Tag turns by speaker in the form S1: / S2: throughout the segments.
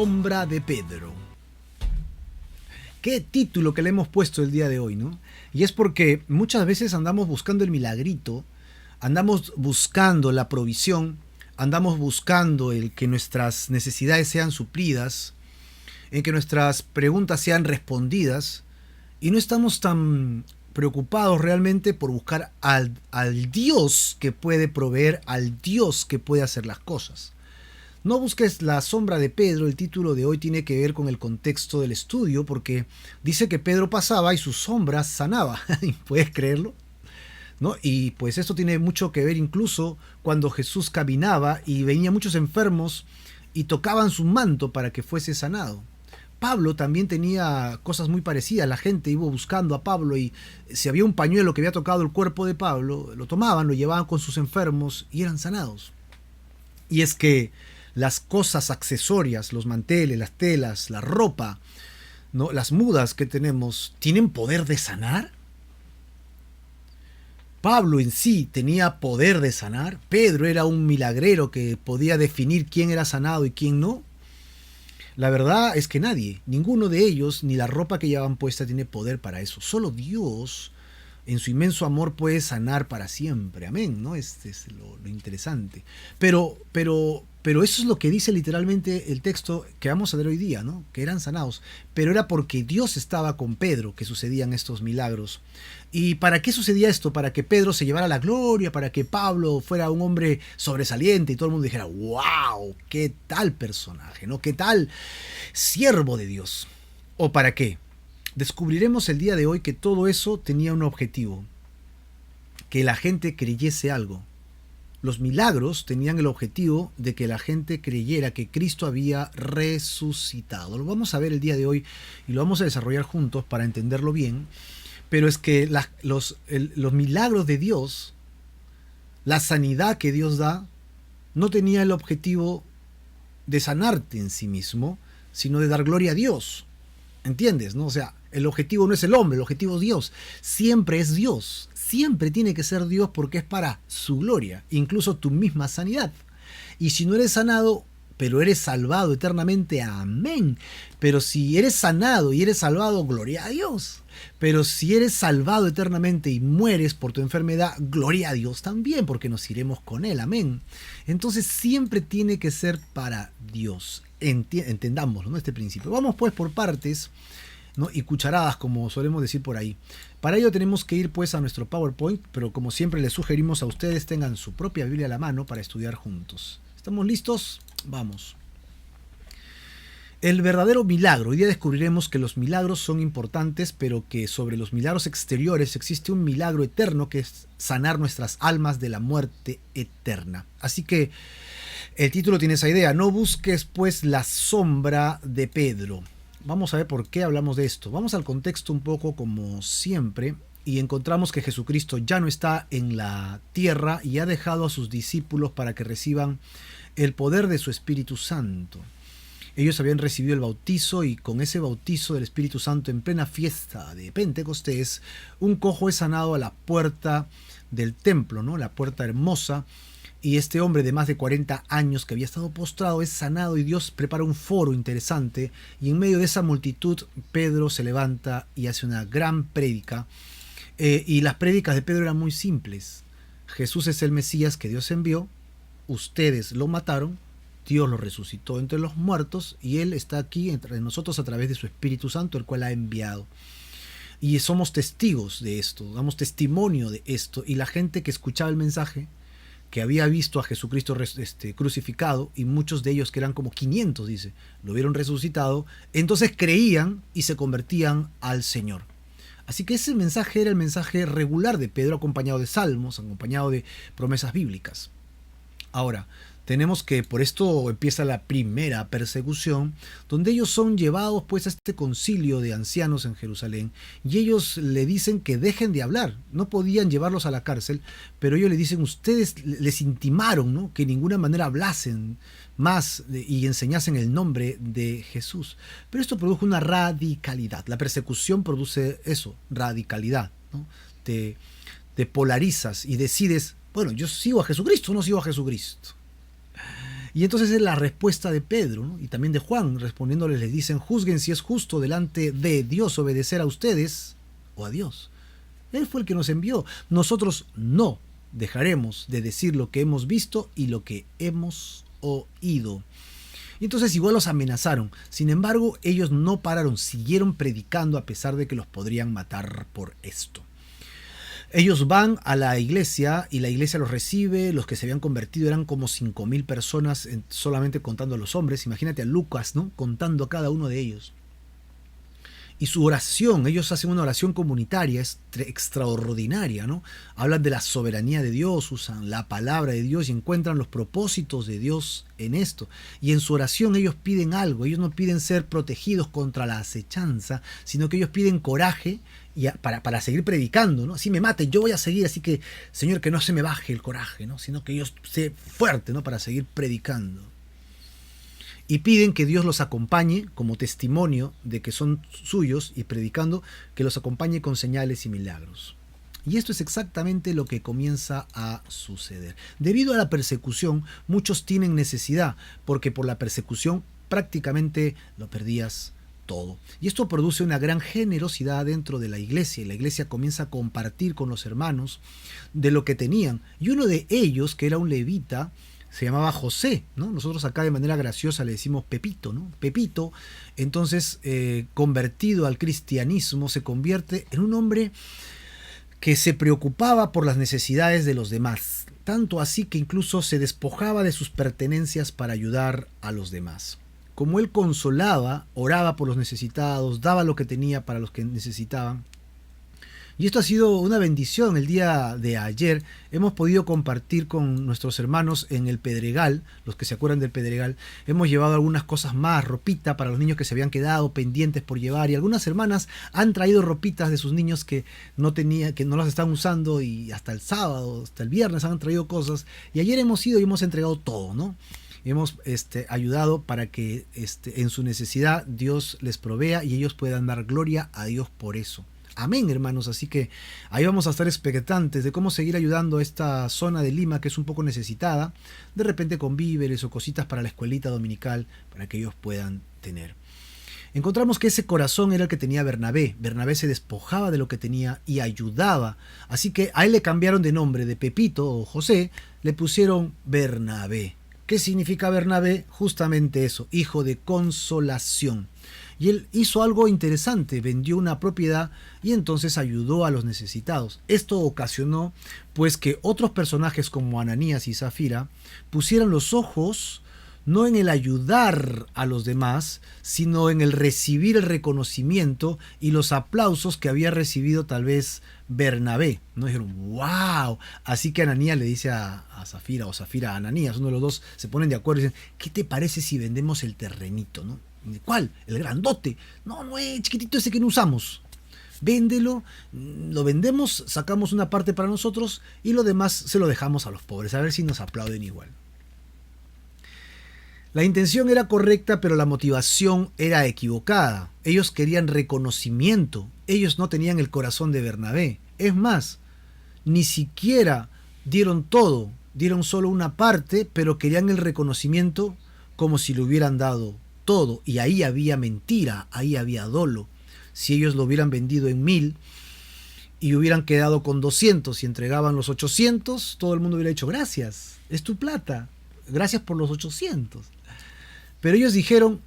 S1: sombra de Pedro. Qué título que le hemos puesto el día de hoy, ¿no? Y es porque muchas veces andamos buscando el milagrito, andamos buscando la provisión, andamos buscando el que nuestras necesidades sean suplidas, en que nuestras preguntas sean respondidas, y no estamos tan preocupados realmente por buscar al Dios que puede proveer, al Dios que puede hacer las cosas. No busques la sombra de Pedro. El título de hoy tiene que ver con el contexto del estudio, porque dice que Pedro pasaba y su sombra sanaba. ¿Puedes creerlo? ¿No? Y pues esto tiene mucho que ver incluso cuando Jesús caminaba y venía muchos enfermos y tocaban su manto para que fuese sanado. Pablo también tenía cosas muy parecidas. La gente iba buscando a Pablo y si había un pañuelo que había tocado el cuerpo de Pablo, lo tomaban, lo llevaban con sus enfermos y eran sanados. Y es que las cosas accesorias, los manteles, las telas, la ropa, ¿no? Las mudas que tenemos, ¿tienen poder de sanar? Pablo en sí tenía poder de sanar. Pedro era un milagrero que podía definir quién era sanado y quién no. La verdad es que nadie, ninguno de ellos, ni la ropa que llevaban puesta tiene poder para eso. Solo Dios, en su inmenso amor, puede sanar para siempre. Amén, ¿no? Este es lo interesante. Pero eso es lo que dice literalmente el texto que vamos a leer hoy día, ¿no? Que eran sanados. Pero era porque Dios estaba con Pedro que sucedían estos milagros. ¿Y para qué sucedía esto? Para que Pedro se llevara la gloria, para que Pablo fuera un hombre sobresaliente y todo el mundo dijera, wow, qué tal personaje, ¿no? Qué tal siervo de Dios. ¿O para qué? Descubriremos el día de hoy que todo eso tenía un objetivo, que la gente creyese algo. Los milagros tenían el objetivo de que la gente creyera que Cristo había resucitado. Lo vamos a ver el día de hoy y lo vamos a desarrollar juntos para entenderlo bien. Pero es que los milagros de Dios, la sanidad que Dios da, no tenía el objetivo de sanarte en sí mismo, sino de dar gloria a Dios. ¿Entiendes? ¿No? O sea, el objetivo no es el hombre, el objetivo es Dios. Siempre es Dios. Siempre tiene que ser Dios porque es para su gloria, incluso tu misma sanidad. Y si no eres sanado, pero eres salvado eternamente, amén. Pero si eres sanado y eres salvado, gloria a Dios. Pero si eres salvado eternamente y mueres por tu enfermedad, gloria a Dios también, porque nos iremos con Él, amén. Entonces siempre tiene que ser para Dios. Entendámoslo, ¿no? Este principio. Vamos pues por partes, ¿no? Y cucharadas, como solemos decir por ahí. Para ello tenemos que ir pues a nuestro PowerPoint, pero como siempre les sugerimos a ustedes tengan su propia Biblia a la mano para estudiar juntos. ¿Estamos listos? Vamos. El verdadero milagro. Hoy día descubriremos que los milagros son importantes, pero que sobre los milagros exteriores existe un milagro eterno que es sanar nuestras almas de la muerte eterna. Así que el título tiene esa idea. No busques pues la sombra de Pedro. Vamos a ver por qué hablamos de esto. Vamos al contexto un poco como siempre y encontramos que Jesucristo ya no está en la tierra y ha dejado a sus discípulos para que reciban el poder de su Espíritu Santo. Ellos habían recibido el bautizo y con ese bautizo del Espíritu Santo en plena fiesta de Pentecostés, un cojo es sanado a la puerta del templo, ¿no? La puerta hermosa. Y este hombre de más de 40 años que había estado postrado es sanado y Dios prepara un foro interesante. Y en medio de esa multitud, Pedro se levanta y hace una gran prédica. Y las prédicas de Pedro eran muy simples. Jesús es el Mesías que Dios envió. Ustedes lo mataron. Dios lo resucitó entre los muertos y Él está aquí entre nosotros a través de su Espíritu Santo, el cual ha enviado. Y somos testigos de esto, damos testimonio de esto. Y la gente que escuchaba el mensaje, que había visto a Jesucristo crucificado, y muchos de ellos, que eran como 500, dice, lo vieron resucitado, entonces creían y se convertían al Señor. Así que ese mensaje era el mensaje regular de Pedro, acompañado de salmos, acompañado de promesas bíblicas. Ahora, tenemos que por esto empieza la primera persecución, donde ellos son llevados pues a este concilio de ancianos en Jerusalén y ellos le dicen que dejen de hablar. No podían llevarlos a la cárcel, pero ellos le dicen, ustedes les intimaron, ¿no?, que de ninguna manera hablasen más y enseñasen el nombre de Jesús. Pero esto produjo una radicalidad. La persecución produce eso, radicalidad, ¿no? Te polarizas y decides, bueno, yo sigo a Jesucristo o no sigo a Jesucristo. Y entonces es la respuesta de Pedro, ¿no? Y también de Juan, respondiéndoles, les dicen, juzguen si es justo delante de Dios obedecer a ustedes o a Dios. Él fue el que nos envió. Nosotros no dejaremos de decir lo que hemos visto y lo que hemos oído. Y entonces igual los amenazaron. Sin embargo, ellos no pararon, siguieron predicando a pesar de que los podrían matar por esto. Ellos van a la iglesia y la iglesia los recibe. Los que se habían convertido eran como 5.000 personas, solamente contando a los hombres. Imagínate a Lucas, ¿no? Contando a cada uno de ellos. Y su oración, ellos hacen una oración comunitaria, es extraordinaria, ¿no? Hablan de la soberanía de Dios, usan la palabra de Dios y encuentran los propósitos de Dios en esto. Y en su oración ellos piden algo, ellos no piden ser protegidos contra la acechanza, sino que ellos piden coraje para seguir predicando, ¿no? Si me maten, yo voy a seguir, así que, Señor, que no se me baje el coraje, ¿no? Sino que yo sea fuerte, ¿no? Para seguir predicando. Y piden que Dios los acompañe como testimonio de que son suyos y predicando, que los acompañe con señales y milagros. Y esto es exactamente lo que comienza a suceder. Debido a la persecución, muchos tienen necesidad, porque por la persecución prácticamente lo perdías todo. Y esto produce una gran generosidad dentro de la iglesia, y la iglesia comienza a compartir con los hermanos de lo que tenían. Y uno de ellos, que era un levita, se llamaba José, ¿no? Nosotros acá de manera graciosa le decimos Pepito, ¿no? Pepito, entonces, convertido al cristianismo, se convierte en un hombre que se preocupaba por las necesidades de los demás, tanto así que incluso se despojaba de sus pertenencias para ayudar a los demás. Como él consolaba, oraba por los necesitados, daba lo que tenía para los que necesitaban. Y esto ha sido una bendición. El día de ayer hemos podido compartir con nuestros hermanos en el Pedregal, los que se acuerdan del Pedregal. Hemos llevado algunas cosas más, ropita para los niños que se habían quedado pendientes por llevar, y algunas hermanas han traído ropitas de sus niños que no las están usando, y hasta el sábado, hasta el viernes han traído cosas. Y ayer hemos ido y hemos entregado todo, ¿no? Hemos ayudado para que en su necesidad Dios les provea y ellos puedan dar gloria a Dios por eso. Amén, hermanos. Así que ahí vamos a estar expectantes de cómo seguir ayudando a esta zona de Lima que es un poco necesitada, de repente con víveres o cositas para la escuelita dominical, para que ellos puedan tener. Encontramos que ese corazón era el que tenía Bernabé. Bernabé se despojaba de lo que tenía y ayudaba. Así que a él le cambiaron de nombre, de Pepito o José, le pusieron Bernabé. ¿Qué significa Bernabé? Justamente eso, hijo de consolación. Y él hizo algo interesante, vendió una propiedad y entonces ayudó a los necesitados. Esto ocasionó pues que otros personajes como Ananías y Zafira pusieran los ojos no en el ayudar a los demás, sino en el recibir el reconocimiento y los aplausos que había recibido tal vez Bernabé. No dijeron, wow. Así que Ananías le dice a Zafira, o Zafira a Ananías, uno de los dos se ponen de acuerdo y dicen, ¿qué te parece si vendemos el terrenito, no? ¿Cuál? El grandote. No, chiquitito ese que no usamos. Véndelo, lo vendemos, sacamos una parte para nosotros y lo demás se lo dejamos a los pobres, a ver si nos aplauden igual. La intención era correcta, pero la motivación era equivocada. Ellos querían reconocimiento, ellos no tenían el corazón de Bernabé. Es más, ni siquiera dieron todo, dieron solo una parte, pero querían el reconocimiento como si lo hubieran dado todo, y ahí había mentira, ahí había dolo. Si ellos lo hubieran vendido en 1,000 y hubieran quedado con 200 y entregaban los 800, todo el mundo hubiera dicho gracias, es tu plata, gracias por los 800. Pero ellos dijeron,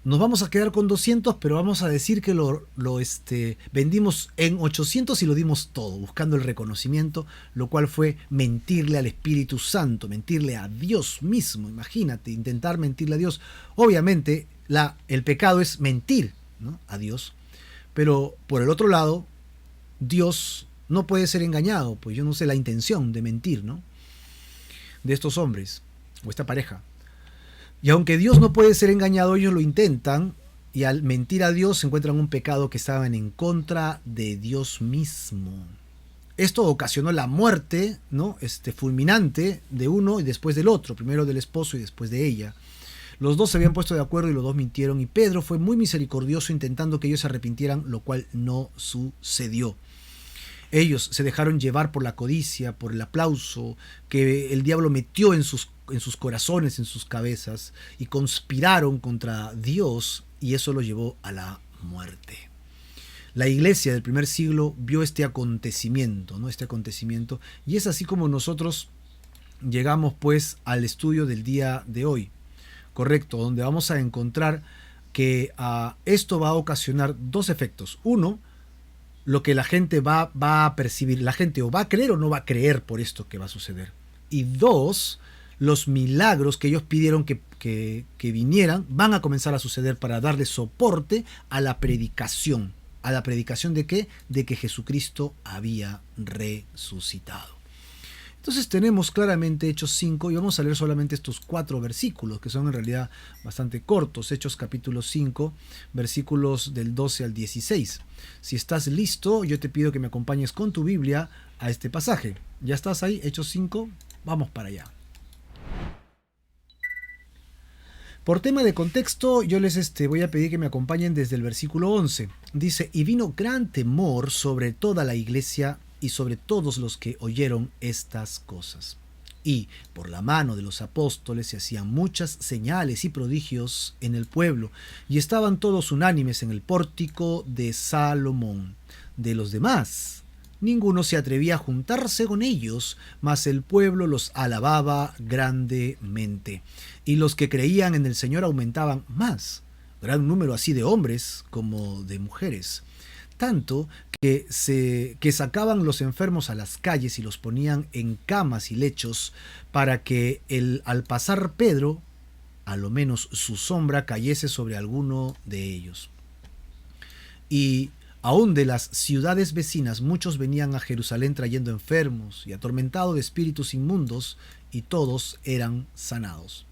S1: nos vamos a quedar con 200, pero vamos a decir que lo vendimos en 800 y lo dimos todo, buscando el reconocimiento, lo cual fue mentirle al Espíritu Santo, mentirle a Dios mismo. Imagínate, intentar mentirle a Dios. Obviamente, el pecado es mentir, ¿no?, a Dios, pero por el otro lado, Dios no puede ser engañado, pues yo no sé la intención de mentir, ¿no?, de estos hombres o esta pareja. Y aunque Dios no puede ser engañado, ellos lo intentan, y al mentir a Dios se encuentran un pecado que estaban en contra de Dios mismo. Esto ocasionó la muerte, ¿no?, fulminante de uno y después del otro, primero del esposo y después de ella. Los dos se habían puesto de acuerdo y los dos mintieron, y Pedro fue muy misericordioso intentando que ellos se arrepintieran, lo cual no sucedió. Ellos se dejaron llevar por la codicia, por el aplauso que el diablo metió en sus en sus corazones, en sus cabezas, y conspiraron contra Dios, y eso lo llevó a la muerte. La iglesia del primer siglo vio este acontecimiento, ¿no? Este acontecimiento, y es así como nosotros llegamos pues al estudio del día de hoy, correcto, donde vamos a encontrar que esto va a ocasionar dos efectos. Uno, lo que la gente va a percibir, la gente o va a creer o no va a creer por esto que va a suceder. Y dos, los milagros que ellos pidieron que vinieran van a comenzar a suceder para darle soporte a la predicación. ¿A la predicación de qué? De que Jesucristo había resucitado. Entonces tenemos claramente Hechos 5 y vamos a leer solamente estos 4 versículos que son en realidad bastante cortos. Hechos capítulo 5, versículos del 12 al 16. Si estás listo, yo te pido que me acompañes con tu Biblia a este pasaje. ¿Ya estás ahí? Hechos 5, vamos para allá. Por tema de contexto, yo les voy a pedir que me acompañen desde el versículo 11. Dice, y vino gran temor sobre toda la iglesia y sobre todos los que oyeron estas cosas. Y por la mano de los apóstoles se hacían muchas señales y prodigios en el pueblo, y estaban todos unánimes en el pórtico de Salomón. De los demás, ninguno se atrevía a juntarse con ellos, mas el pueblo los alababa grandemente. Y los que creían en el Señor aumentaban más, gran número así de hombres como de mujeres. Tanto que sacaban los enfermos a las calles y los ponían en camas y lechos para que al pasar Pedro, a lo menos su sombra cayese sobre alguno de ellos. Y aún de las ciudades vecinas muchos venían a Jerusalén trayendo enfermos y atormentados de espíritus inmundos, y todos eran sanados.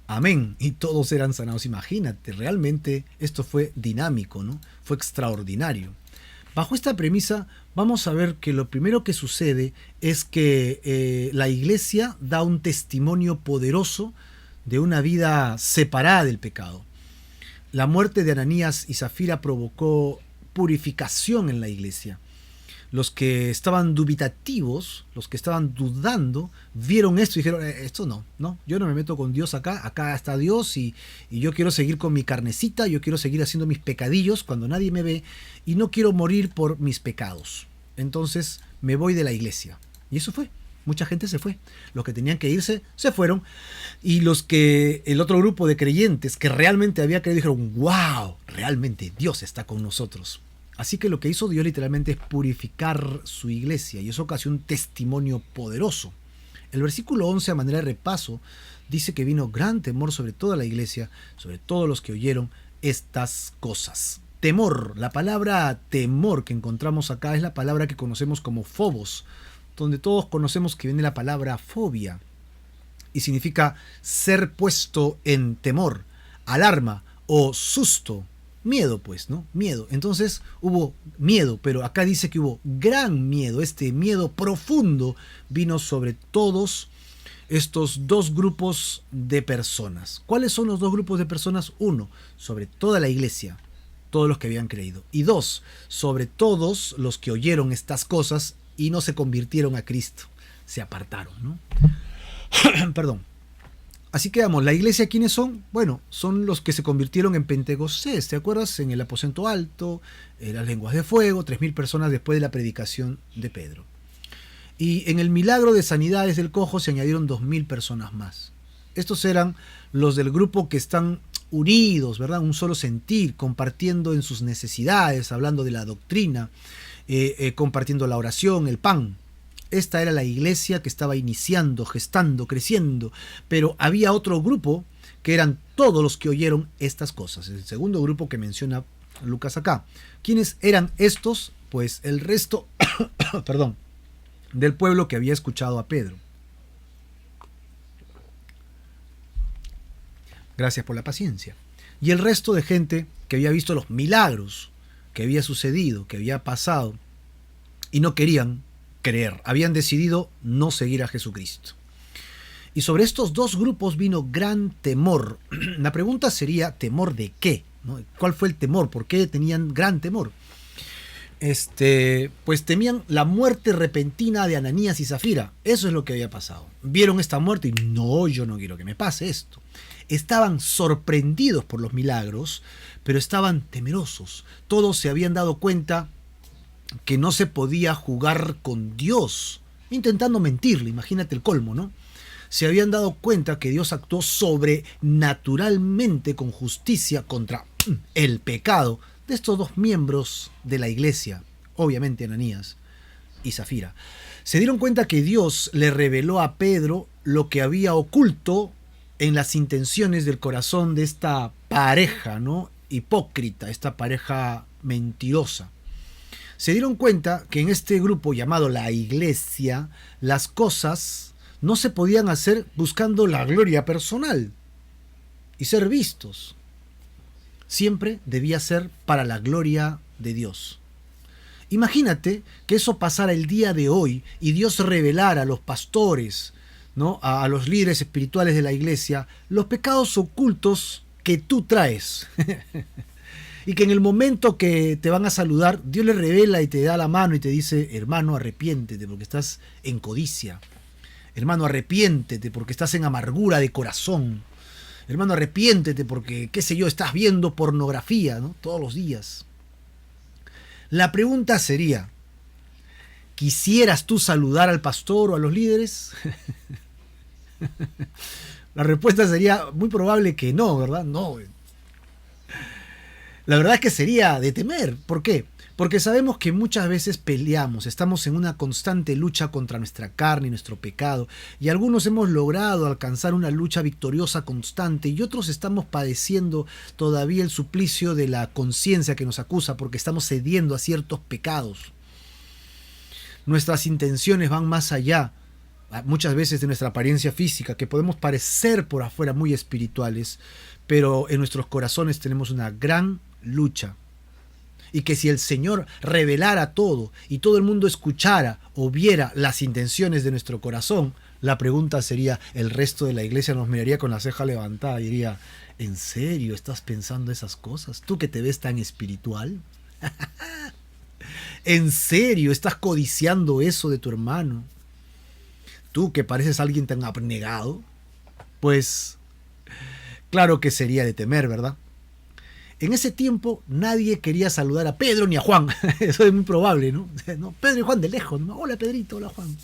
S1: Amén. Y todos eran sanados. Imagínate, realmente esto fue dinámico, ¿no? Fue extraordinario. Bajo esta premisa vamos a ver que lo primero que sucede es que la iglesia da un testimonio poderoso de una vida separada del pecado. La muerte de Ananías y Zafira provocó purificación en la iglesia. Los que estaban dubitativos, los que estaban dudando, vieron esto y dijeron, esto no, yo no me meto con Dios acá está Dios y yo quiero seguir con mi carnecita, yo quiero seguir haciendo mis pecadillos cuando nadie me ve y no quiero morir por mis pecados. Entonces me voy de la iglesia. Y eso fue. Mucha gente se fue. Los que tenían que irse, se fueron. Y el otro grupo de creyentes que realmente había creído dijeron, wow, realmente Dios está con nosotros. Así que lo que hizo Dios literalmente es purificar su iglesia, y eso ocasionó un testimonio poderoso. El versículo 11, a manera de repaso, dice que vino gran temor sobre toda la iglesia, sobre todos los que oyeron estas cosas. Temor, la palabra temor que encontramos acá es la palabra que conocemos como phobos, donde todos conocemos que viene la palabra fobia, y significa ser puesto en temor, alarma o susto. Miedo, pues, ¿no? Miedo. Entonces hubo miedo, pero acá dice que hubo gran miedo. Este miedo profundo vino sobre todos estos dos grupos de personas. ¿Cuáles son los dos grupos de personas? Uno, sobre toda la iglesia, todos los que habían creído. Y dos, sobre todos los que oyeron estas cosas y no se convirtieron a Cristo. Se apartaron, ¿no? Perdón. Así que vamos, ¿la iglesia quiénes son? Bueno, son los que se convirtieron en Pentecostés, ¿te acuerdas? En el aposento alto, las lenguas de fuego, 3.000 personas después de la predicación de Pedro. Y en el milagro de sanidades del cojo se añadieron 2.000 personas más. Estos eran los del grupo que están unidos, ¿verdad? Un solo sentir, compartiendo en sus necesidades, hablando de la doctrina, compartiendo la oración, el pan. Esta era la iglesia que estaba iniciando, gestando, creciendo, pero había otro grupo que eran todos los que oyeron estas cosas. Es el segundo grupo que menciona Lucas acá. ¿Quiénes eran estos? Pues el resto, perdón, del pueblo que había escuchado a Pedro. Gracias por la paciencia. Y el resto de gente que había visto los milagros que había sucedido, que había pasado, y no querían creer, habían decidido no seguir a Jesucristo. Y sobre estos dos grupos vino gran temor. La pregunta sería, ¿temor de qué? ¿No? ¿Cuál fue el temor? ¿Por qué tenían gran temor? pues temían la muerte repentina de Ananías y Zafira. Eso es lo que había pasado. Vieron esta muerte y no, yo no quiero que me pase esto. Estaban sorprendidos por los milagros, pero estaban temerosos. Todos se habían dado cuenta que no se podía jugar con Dios, intentando mentirle, imagínate el colmo, ¿no? Se habían dado cuenta que Dios actuó sobrenaturalmente con justicia contra el pecado de estos dos miembros de la iglesia, obviamente Ananías y Zafira. Se dieron cuenta que Dios le reveló a Pedro lo que había oculto en las intenciones del corazón de esta pareja, ¿no? Hipócrita, esta pareja mentirosa. Se dieron cuenta que en este grupo llamado la iglesia, las cosas no se podían hacer buscando la gloria personal y ser vistos. Siempre debía ser para la gloria de Dios. Imagínate que eso pasara el día de hoy y Dios revelara a los pastores, ¿no? a los líderes espirituales de la iglesia, los pecados ocultos que tú traes. Y que en el momento que te van a saludar, Dios le revela y te da la mano y te dice: hermano, arrepiéntete porque estás en codicia. Hermano, arrepiéntete porque estás en amargura de corazón. Hermano, arrepiéntete porque, qué sé yo, estás viendo pornografía, ¿no? Todos los días. La pregunta sería: ¿quisieras tú saludar al pastor o a los líderes? La respuesta sería muy probable que no, ¿verdad? No. La verdad es que sería de temer. ¿Por qué? Porque sabemos que muchas veces peleamos, estamos en una constante lucha contra nuestra carne y nuestro pecado, y algunos hemos logrado alcanzar una lucha victoriosa constante y otros estamos padeciendo todavía el suplicio de la conciencia que nos acusa porque estamos cediendo a ciertos pecados. Nuestras intenciones van más allá, muchas veces, de nuestra apariencia física, que podemos parecer por afuera muy espirituales, pero en nuestros corazones tenemos una gran lucha. Y que si el Señor revelara todo y todo el mundo escuchara o viera las intenciones de nuestro corazón, la pregunta sería: el resto de la iglesia nos miraría con la ceja levantada y diría: ¿en serio estás pensando esas cosas? ¿Tú que te ves tan espiritual? ¿En serio estás codiciando eso de tu hermano? ¿Tú que pareces alguien tan abnegado? Pues claro que sería de temer, ¿verdad? En ese tiempo nadie quería saludar a Pedro ni a Juan. Eso es muy probable, ¿no? Pedro y Juan de lejos, ¿no? Hola Pedrito, hola Juan.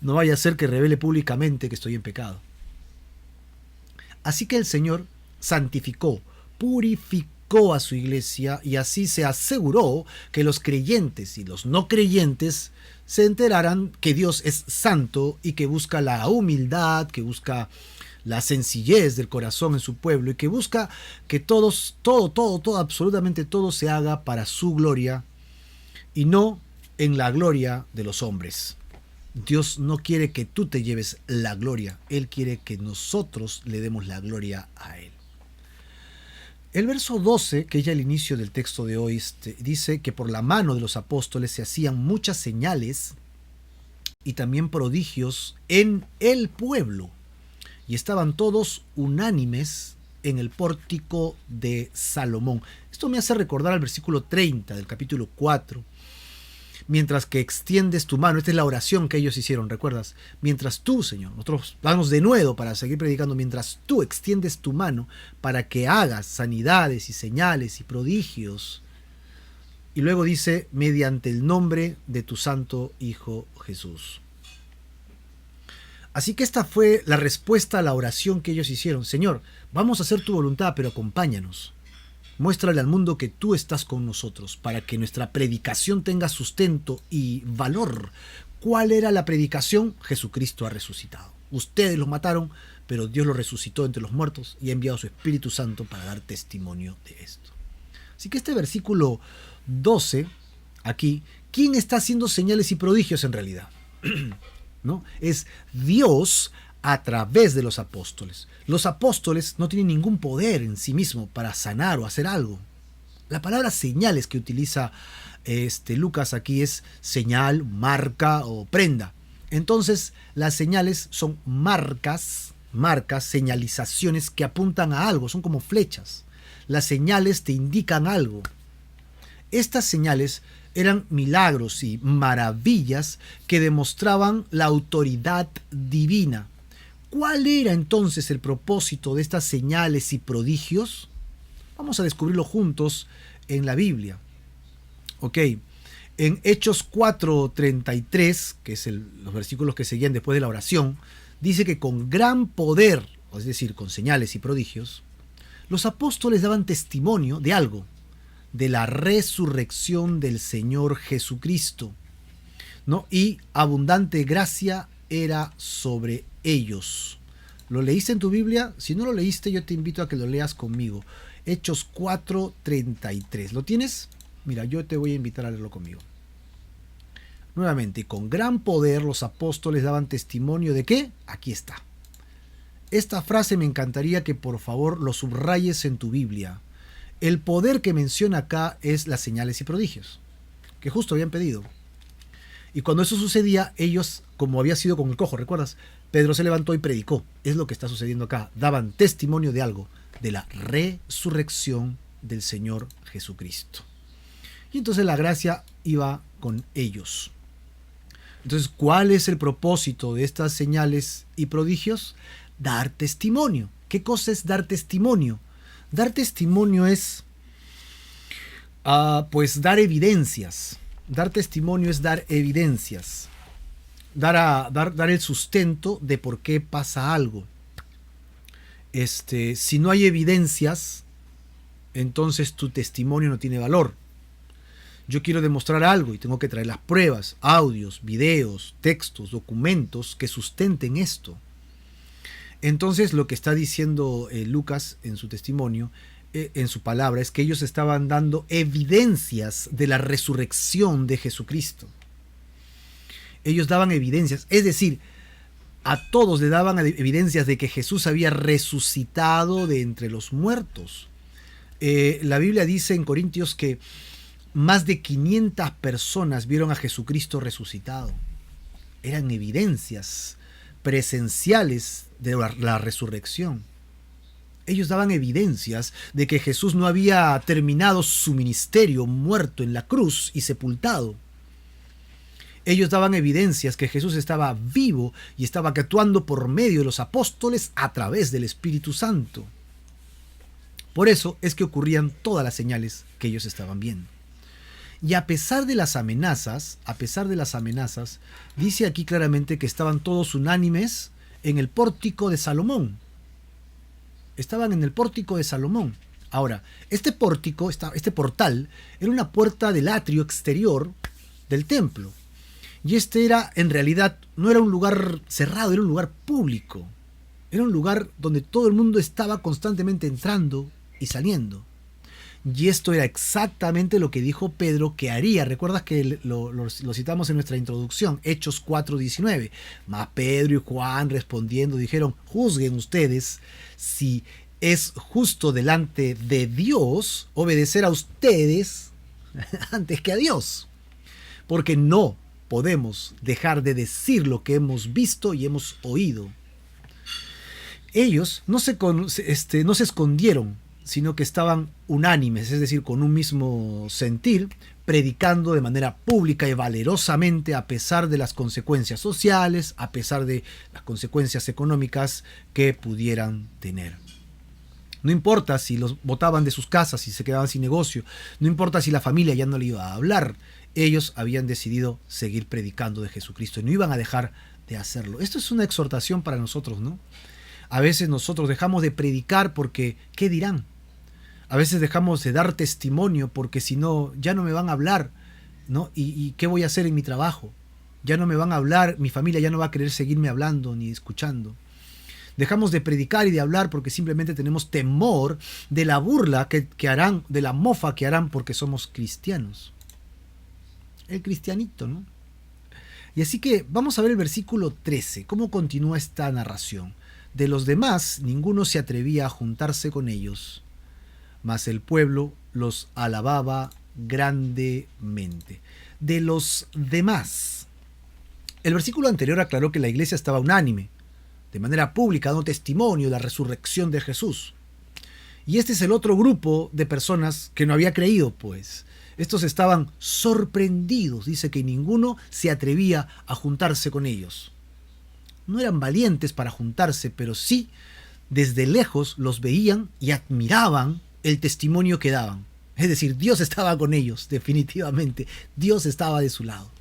S1: No vaya a ser que revele públicamente que estoy en pecado. Así que el Señor santificó, purificó a su iglesia y así se aseguró que los creyentes y los no creyentes se enteraran que Dios es santo y que busca la humildad, que busca la sencillez del corazón en su pueblo y que busca que todo, absolutamente todo se haga para su gloria y no en la gloria de los hombres. Dios no quiere que tú te lleves la gloria, Él quiere que nosotros le demos la gloria a Él. El verso 12, que es ya el inicio del texto de hoy, dice que por la mano de los apóstoles se hacían muchas señales y también prodigios en el pueblo. Y estaban todos unánimes en el pórtico de Salomón. Esto me hace recordar al versículo 30 del capítulo 4. Mientras que extiendes tu mano, esta es la oración que ellos hicieron, ¿recuerdas? Mientras tú, Señor, nosotros vamos de nuevo para seguir predicando, mientras tú extiendes tu mano para que hagas sanidades y señales y prodigios. Y luego dice: mediante el nombre de tu santo Hijo Jesús. Así que esta fue la respuesta a la oración que ellos hicieron. Señor, vamos a hacer tu voluntad, pero acompáñanos. Muéstrale al mundo que tú estás con nosotros para que nuestra predicación tenga sustento y valor. ¿Cuál era la predicación? Jesucristo ha resucitado. Ustedes lo mataron, pero Dios lo resucitó entre los muertos y ha enviado a su Espíritu Santo para dar testimonio de esto. Así que este versículo 12, aquí, ¿quién está haciendo señales y prodigios en realidad? ¿No? Es Dios a través de los apóstoles. Los apóstoles no tienen ningún poder en sí mismo para sanar o hacer algo. La palabra señales que utiliza Lucas aquí es señal, marca o prenda. Entonces las señales son marcas, señalizaciones que apuntan a algo, son como flechas. Las señales te indican algo. Estas señales eran milagros y maravillas que demostraban la autoridad divina. ¿Cuál era entonces el propósito de estas señales y prodigios? Vamos a descubrirlo juntos en la Biblia. Ok, en Hechos 4:33, que es los versículos que seguían después de la oración, dice que con gran poder, es decir, con señales y prodigios, los apóstoles daban testimonio de algo, de la resurrección del Señor Jesucristo, ¿no? Y abundante gracia era sobre ellos. ¿Lo leíste en tu Biblia? Si no lo leíste, yo te invito a que lo leas conmigo. Hechos 4:33. ¿Lo tienes? Mira, yo te voy a invitar a leerlo conmigo. Nuevamente, con gran poder los apóstoles daban testimonio de ¿qué? Aquí está. Esta frase me encantaría que por favor lo subrayes en tu Biblia. El poder que menciona acá es las señales y prodigios, que justo habían pedido. Y cuando eso sucedía, ellos, como había sido con el cojo, ¿recuerdas? Pedro se levantó y predicó. Es lo que está sucediendo acá. Daban testimonio de algo, de la resurrección del Señor Jesucristo. Y entonces la gracia iba con ellos. Entonces, ¿cuál es el propósito de estas señales y prodigios? Dar testimonio. ¿Qué cosa es dar testimonio? Dar testimonio es, pues, dar evidencias. Dar testimonio es dar evidencias. Dar el sustento de por qué pasa algo. Si no hay evidencias, entonces tu testimonio no tiene valor. Yo quiero demostrar algo y tengo que traer las pruebas, audios, videos, textos, documentos que sustenten esto. Entonces lo que está diciendo Lucas en su testimonio, en su palabra, es que ellos estaban dando evidencias de la resurrección de Jesucristo. Ellos daban evidencias, es decir, a todos le daban evidencias de que Jesús había resucitado de entre los muertos. La Biblia dice en Corintios que más de 500 personas vieron a Jesucristo resucitado. Eran evidencias presenciales de la resurrección. Ellos daban evidencias de que Jesús no había terminado su ministerio muerto en la cruz y sepultado. Ellos daban evidencias que Jesús estaba vivo y estaba actuando por medio de los apóstoles a través del Espíritu Santo. Por eso es que ocurrían todas las señales que ellos estaban viendo. Y a pesar de las amenazas, dice aquí claramente que estaban todos unánimes en el pórtico de Salomón. Estaban en el pórtico de Salomón. Ahora, este pórtico, este portal, era una puerta del atrio exterior del templo. Y en realidad, no era un lugar cerrado, era un lugar público. Era un lugar donde todo el mundo estaba constantemente entrando y saliendo. Y esto era exactamente lo que dijo Pedro que haría. ¿Recuerdas que lo citamos en nuestra introducción? Hechos 4:19. Mas Pedro y Juan respondiendo dijeron: juzguen ustedes si es justo delante de Dios obedecer a ustedes antes que a Dios. Porque no podemos dejar de decir lo que hemos visto y hemos oído. Ellos no se escondieron, sino que estaban unánimes, es decir, con un mismo sentir, predicando de manera pública y valerosamente a pesar de las consecuencias sociales, a pesar de las consecuencias económicas que pudieran tener. No importa si los botaban de sus casas y se quedaban sin negocio, no importa si la familia ya no le iba a hablar, ellos habían decidido seguir predicando de Jesucristo y no iban a dejar de hacerlo. Esto es una exhortación para nosotros, ¿no? A veces nosotros dejamos de predicar porque ¿qué dirán? A veces dejamos de dar testimonio porque si no, ya no me van a hablar, ¿no? ¿Y qué voy a hacer en mi trabajo? Ya no me van a hablar, mi familia ya no va a querer seguirme hablando ni escuchando. Dejamos de predicar y de hablar porque simplemente tenemos temor de la burla que harán, de la mofa que harán porque somos cristianos. El cristianito, ¿no? Y así que vamos a ver el versículo 13, cómo continúa esta narración. De los demás, ninguno se atrevía a juntarse con ellos, mas el pueblo los alababa grandemente. De los demás. El versículo anterior aclaró que la iglesia estaba unánime, de manera pública, dando testimonio de la resurrección de Jesús. Y este es el otro grupo de personas que no había creído, pues. Estos estaban sorprendidos, dice que ninguno se atrevía a juntarse con ellos. No eran valientes para juntarse, pero sí desde lejos los veían y admiraban el testimonio que daban. Es decir, Dios estaba con ellos, definitivamente. Dios estaba de su lado.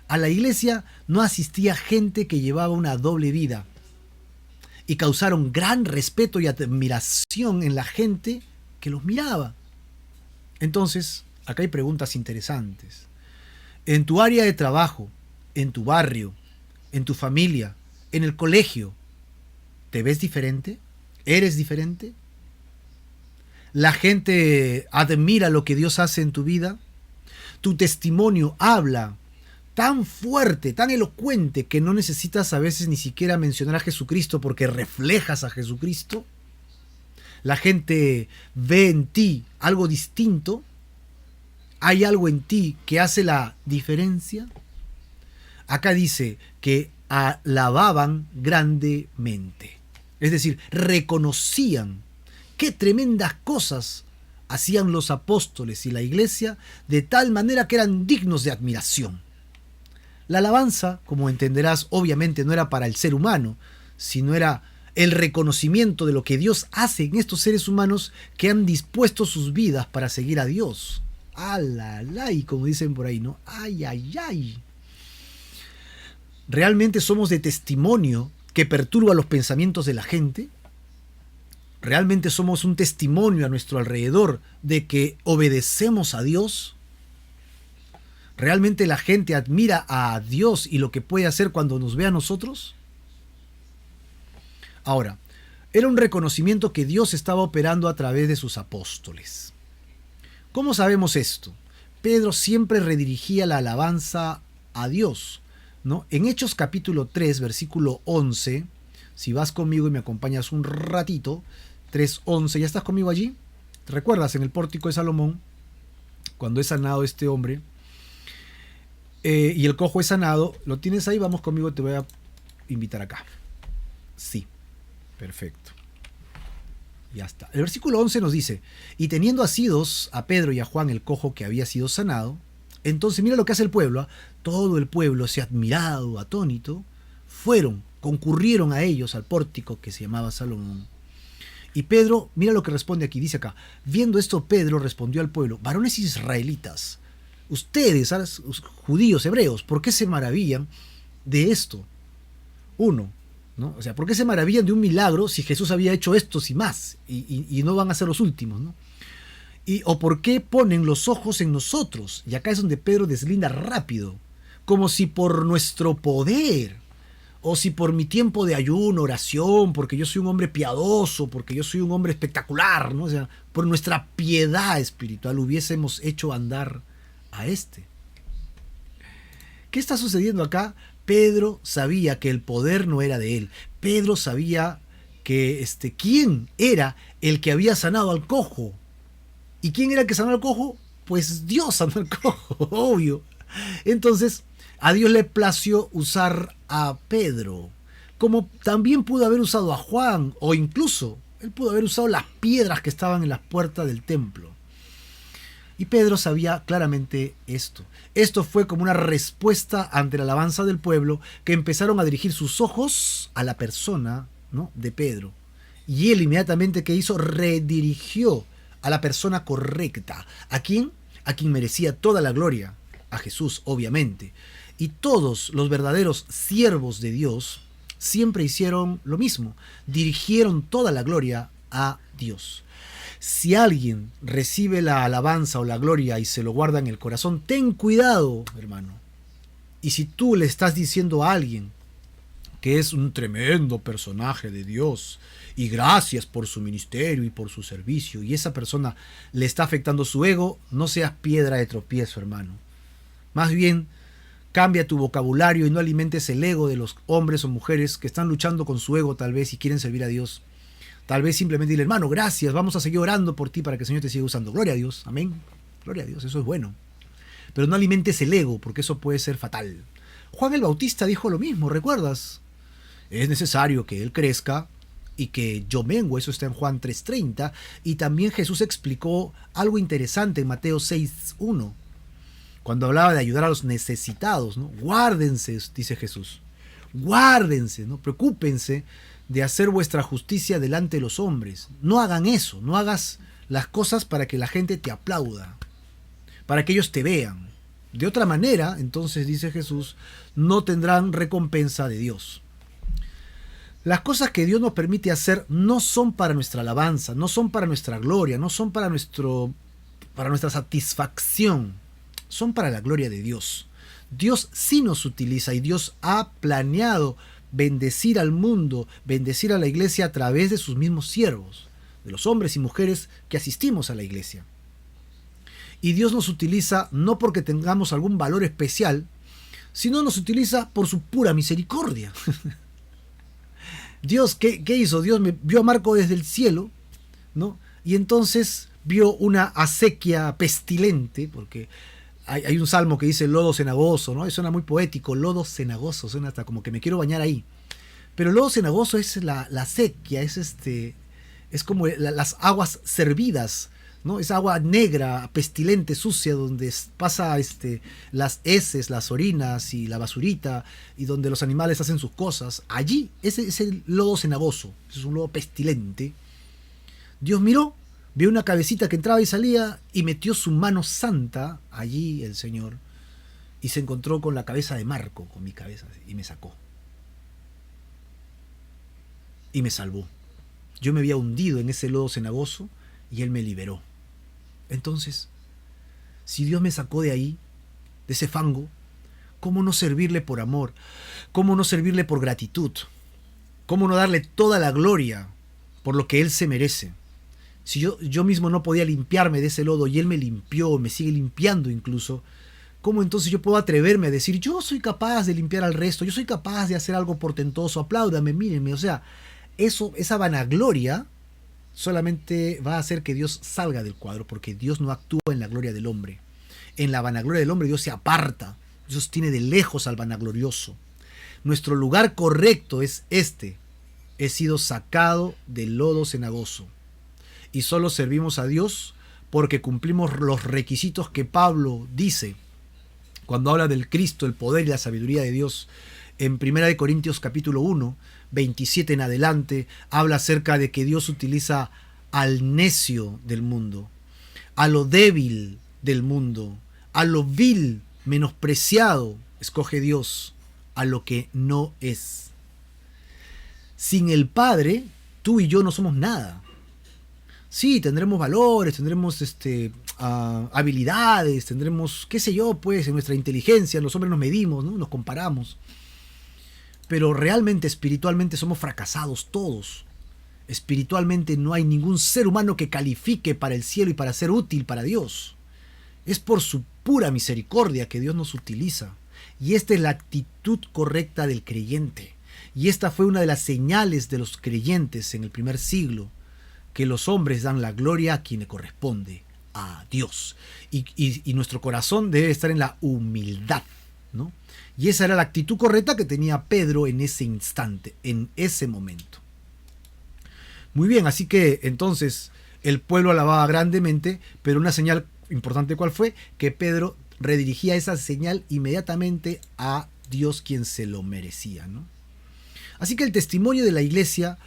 S1: A la iglesia no asistía gente que llevaba una doble vida y causaron gran respeto y admiración en la gente que los miraba. Entonces, acá hay preguntas interesantes. En tu área de trabajo, en tu barrio, en tu familia, en el colegio, ¿te ves diferente? ¿Eres diferente? ¿La gente admira lo que Dios hace en tu vida? ¿Tu testimonio habla tan fuerte, tan elocuente, que no necesitas a veces ni siquiera mencionar a Jesucristo porque reflejas a Jesucristo? ¿La gente ve en ti algo distinto? ¿Hay algo en ti que hace la diferencia? Acá dice que alababan grandemente. Es decir, reconocían qué tremendas cosas hacían los apóstoles y la iglesia, de tal manera que eran dignos de admiración. La alabanza, como entenderás, obviamente no era para el ser humano, sino era el reconocimiento de lo que Dios hace en estos seres humanos que han dispuesto sus vidas para seguir a Dios. ¡Alalay! Como dicen por ahí, ¿no? ¡Ay, ay, ay! ¿Realmente somos de testimonio que perturba los pensamientos de la gente? ¿Realmente somos un testimonio a nuestro alrededor de que obedecemos a Dios? ¿Realmente la gente admira a Dios y lo que puede hacer cuando nos ve a nosotros? Ahora, era un reconocimiento que Dios estaba operando a través de sus apóstoles. ¿Cómo sabemos esto? Pedro siempre redirigía la alabanza a Dios, ¿no? En Hechos capítulo 3, versículo 11, si vas conmigo y me acompañas un ratito, 3:11, ¿ya estás conmigo allí? ¿Te recuerdas en el pórtico de Salomón, cuando es sanado este hombre, y el cojo es sanado? ¿Lo tienes ahí? Vamos conmigo, te voy a invitar acá. Sí, perfecto. Ya está. El versículo 11 nos dice: y teniendo asidos a Pedro y a Juan el cojo que había sido sanado, entonces mira lo que hace el pueblo, ¿eh? Todo el pueblo, se admirado, atónito, concurrieron a ellos al pórtico que se llamaba Salomón. Y Pedro, mira lo que responde aquí, dice acá: viendo esto, Pedro respondió al pueblo: varones israelitas, ustedes, judíos, hebreos, ¿por qué se maravillan de esto? Uno, ¿no? O sea, ¿por qué se maravillan de un milagro si Jesús había hecho estos y más? Y no van a ser los últimos, ¿no? ¿O por qué ponen los ojos en nosotros? Y acá es donde Pedro deslinda rápido, como si por nuestro poder, o si por mi tiempo de ayuno, oración, porque yo soy un hombre piadoso, porque yo soy un hombre espectacular, ¿no? O sea, por nuestra piedad espiritual hubiésemos hecho andar a este. ¿Qué está sucediendo acá? Pedro sabía que el poder no era de él. Pedro sabía que quién era el que había sanado al cojo. ¿Y quién era el que sanó al cojo? Pues Dios sanó al cojo, obvio. Entonces, a Dios le plació usar a Pedro, como también pudo haber usado a Juan, o incluso él pudo haber usado las piedras que estaban en las puertas del templo. Y Pedro sabía claramente esto. Esto fue como una respuesta ante la alabanza del pueblo, que empezaron a dirigir sus ojos a la persona, ¿no?, de Pedro. Y él inmediatamente, ¿qué hizo? Redirigió a la persona correcta. ¿A quién? A quien merecía toda la gloria. A Jesús, obviamente. Y todos los verdaderos siervos de Dios siempre hicieron lo mismo. Dirigieron toda la gloria a Dios. Si alguien recibe la alabanza o la gloria y se lo guarda en el corazón, ten cuidado, hermano. Y si tú le estás diciendo a alguien que es un tremendo personaje de Dios y gracias por su ministerio y por su servicio, y esa persona le está afectando su ego, no seas piedra de tropiezo, hermano. Más bien, cambia tu vocabulario y no alimentes el ego de los hombres o mujeres que están luchando con su ego tal vez y quieren servir a Dios. Tal vez simplemente dile: hermano, gracias, vamos a seguir orando por ti para que el Señor te siga usando. Gloria a Dios, amén. Gloria a Dios, eso es bueno. Pero no alimentes el ego, porque eso puede ser fatal. Juan el Bautista dijo lo mismo, ¿recuerdas? Es necesario que él crezca y que yo mengo, eso está en Juan 3:30, y también Jesús explicó algo interesante en Mateo 6:1, cuando hablaba de ayudar a los necesitados, ¿no? Guárdense, dice Jesús, guárdense, ¿no? Preocúpense de hacer vuestra justicia delante de los hombres. No hagan eso, no hagas las cosas para que la gente te aplauda, para que ellos te vean. De otra manera, entonces, dice Jesús, no tendrán recompensa de Dios. Las cosas que Dios nos permite hacer no son para nuestra alabanza, no son para nuestra gloria, no son para nuestra satisfacción, son para la gloria de Dios. Dios sí nos utiliza y Dios ha planeado bendecir al mundo, bendecir a la iglesia a través de sus mismos siervos, de los hombres y mujeres que asistimos a la iglesia. Y Dios nos utiliza no porque tengamos algún valor especial, sino nos utiliza por su pura misericordia. Dios, ¿qué hizo? Dios vio a Marco desde el cielo, ¿no? Y entonces vio una acequia pestilente, porque hay un salmo que dice lodo cenagoso, ¿no? Eso suena muy poético, lodo cenagoso, suena hasta como que me quiero bañar ahí. Pero el lodo cenagoso es la acequia, es como las aguas servidas, ¿no? Esa agua negra, pestilente, sucia, donde pasa las heces, las orinas y la basurita, y donde los animales hacen sus cosas. Allí, ese es el lodo cenagoso, es un lodo pestilente. Dios miró, vio una cabecita que entraba y salía, y metió su mano santa allí, el Señor, y se encontró con la cabeza de Marco, con mi cabeza, y me sacó. Y me salvó. Yo me había hundido en ese lodo cenagoso, y Él me liberó. Entonces, si Dios me sacó de ahí, de ese fango, ¿cómo no servirle por amor? ¿Cómo no servirle por gratitud? ¿Cómo no darle toda la gloria por lo que Él se merece? Si yo mismo no podía limpiarme de ese lodo y Él me limpió, me sigue limpiando incluso, ¿cómo entonces yo puedo atreverme a decir, yo soy capaz de limpiar al resto, yo soy capaz de hacer algo portentoso, apláudame, mírenme? O sea, esa vanagloria solamente va a hacer que Dios salga del cuadro, porque Dios no actúa en la gloria del hombre. En la vanagloria del hombre Dios se aparta, Dios tiene de lejos al vanaglorioso. Nuestro lugar correcto es este: he sido sacado del lodo cenagoso, y solo servimos a Dios porque cumplimos los requisitos que Pablo dice cuando habla del Cristo, el poder y la sabiduría de Dios. En 1 Corintios capítulo 1, 27 en adelante, habla acerca de que Dios utiliza al necio del mundo, a lo débil del mundo, a lo vil, menospreciado, escoge Dios, a lo que no es. Sin el Padre, tú y yo no somos nada. Sí, tendremos valores, tendremos habilidades, tendremos, qué sé yo, pues, en nuestra inteligencia, los hombres nos medimos, ¿no? Nos comparamos. Pero realmente, espiritualmente, somos fracasados todos. Espiritualmente no hay ningún ser humano que califique para el cielo y para ser útil para Dios. Es por su pura misericordia que Dios nos utiliza. Y esta es la actitud correcta del creyente. Y esta fue una de las señales de los creyentes en el primer siglo, que los hombres dan la gloria a quien le corresponde, a Dios. Y nuestro corazón debe estar en la humildad, ¿no? Y esa era la actitud correcta que tenía Pedro en ese instante, en ese momento. Muy bien, así que entonces el pueblo alababa grandemente, pero una señal importante, ¿cuál fue? Que Pedro redirigía esa señal inmediatamente a Dios, quien se lo merecía, ¿no? Así que el testimonio de la iglesia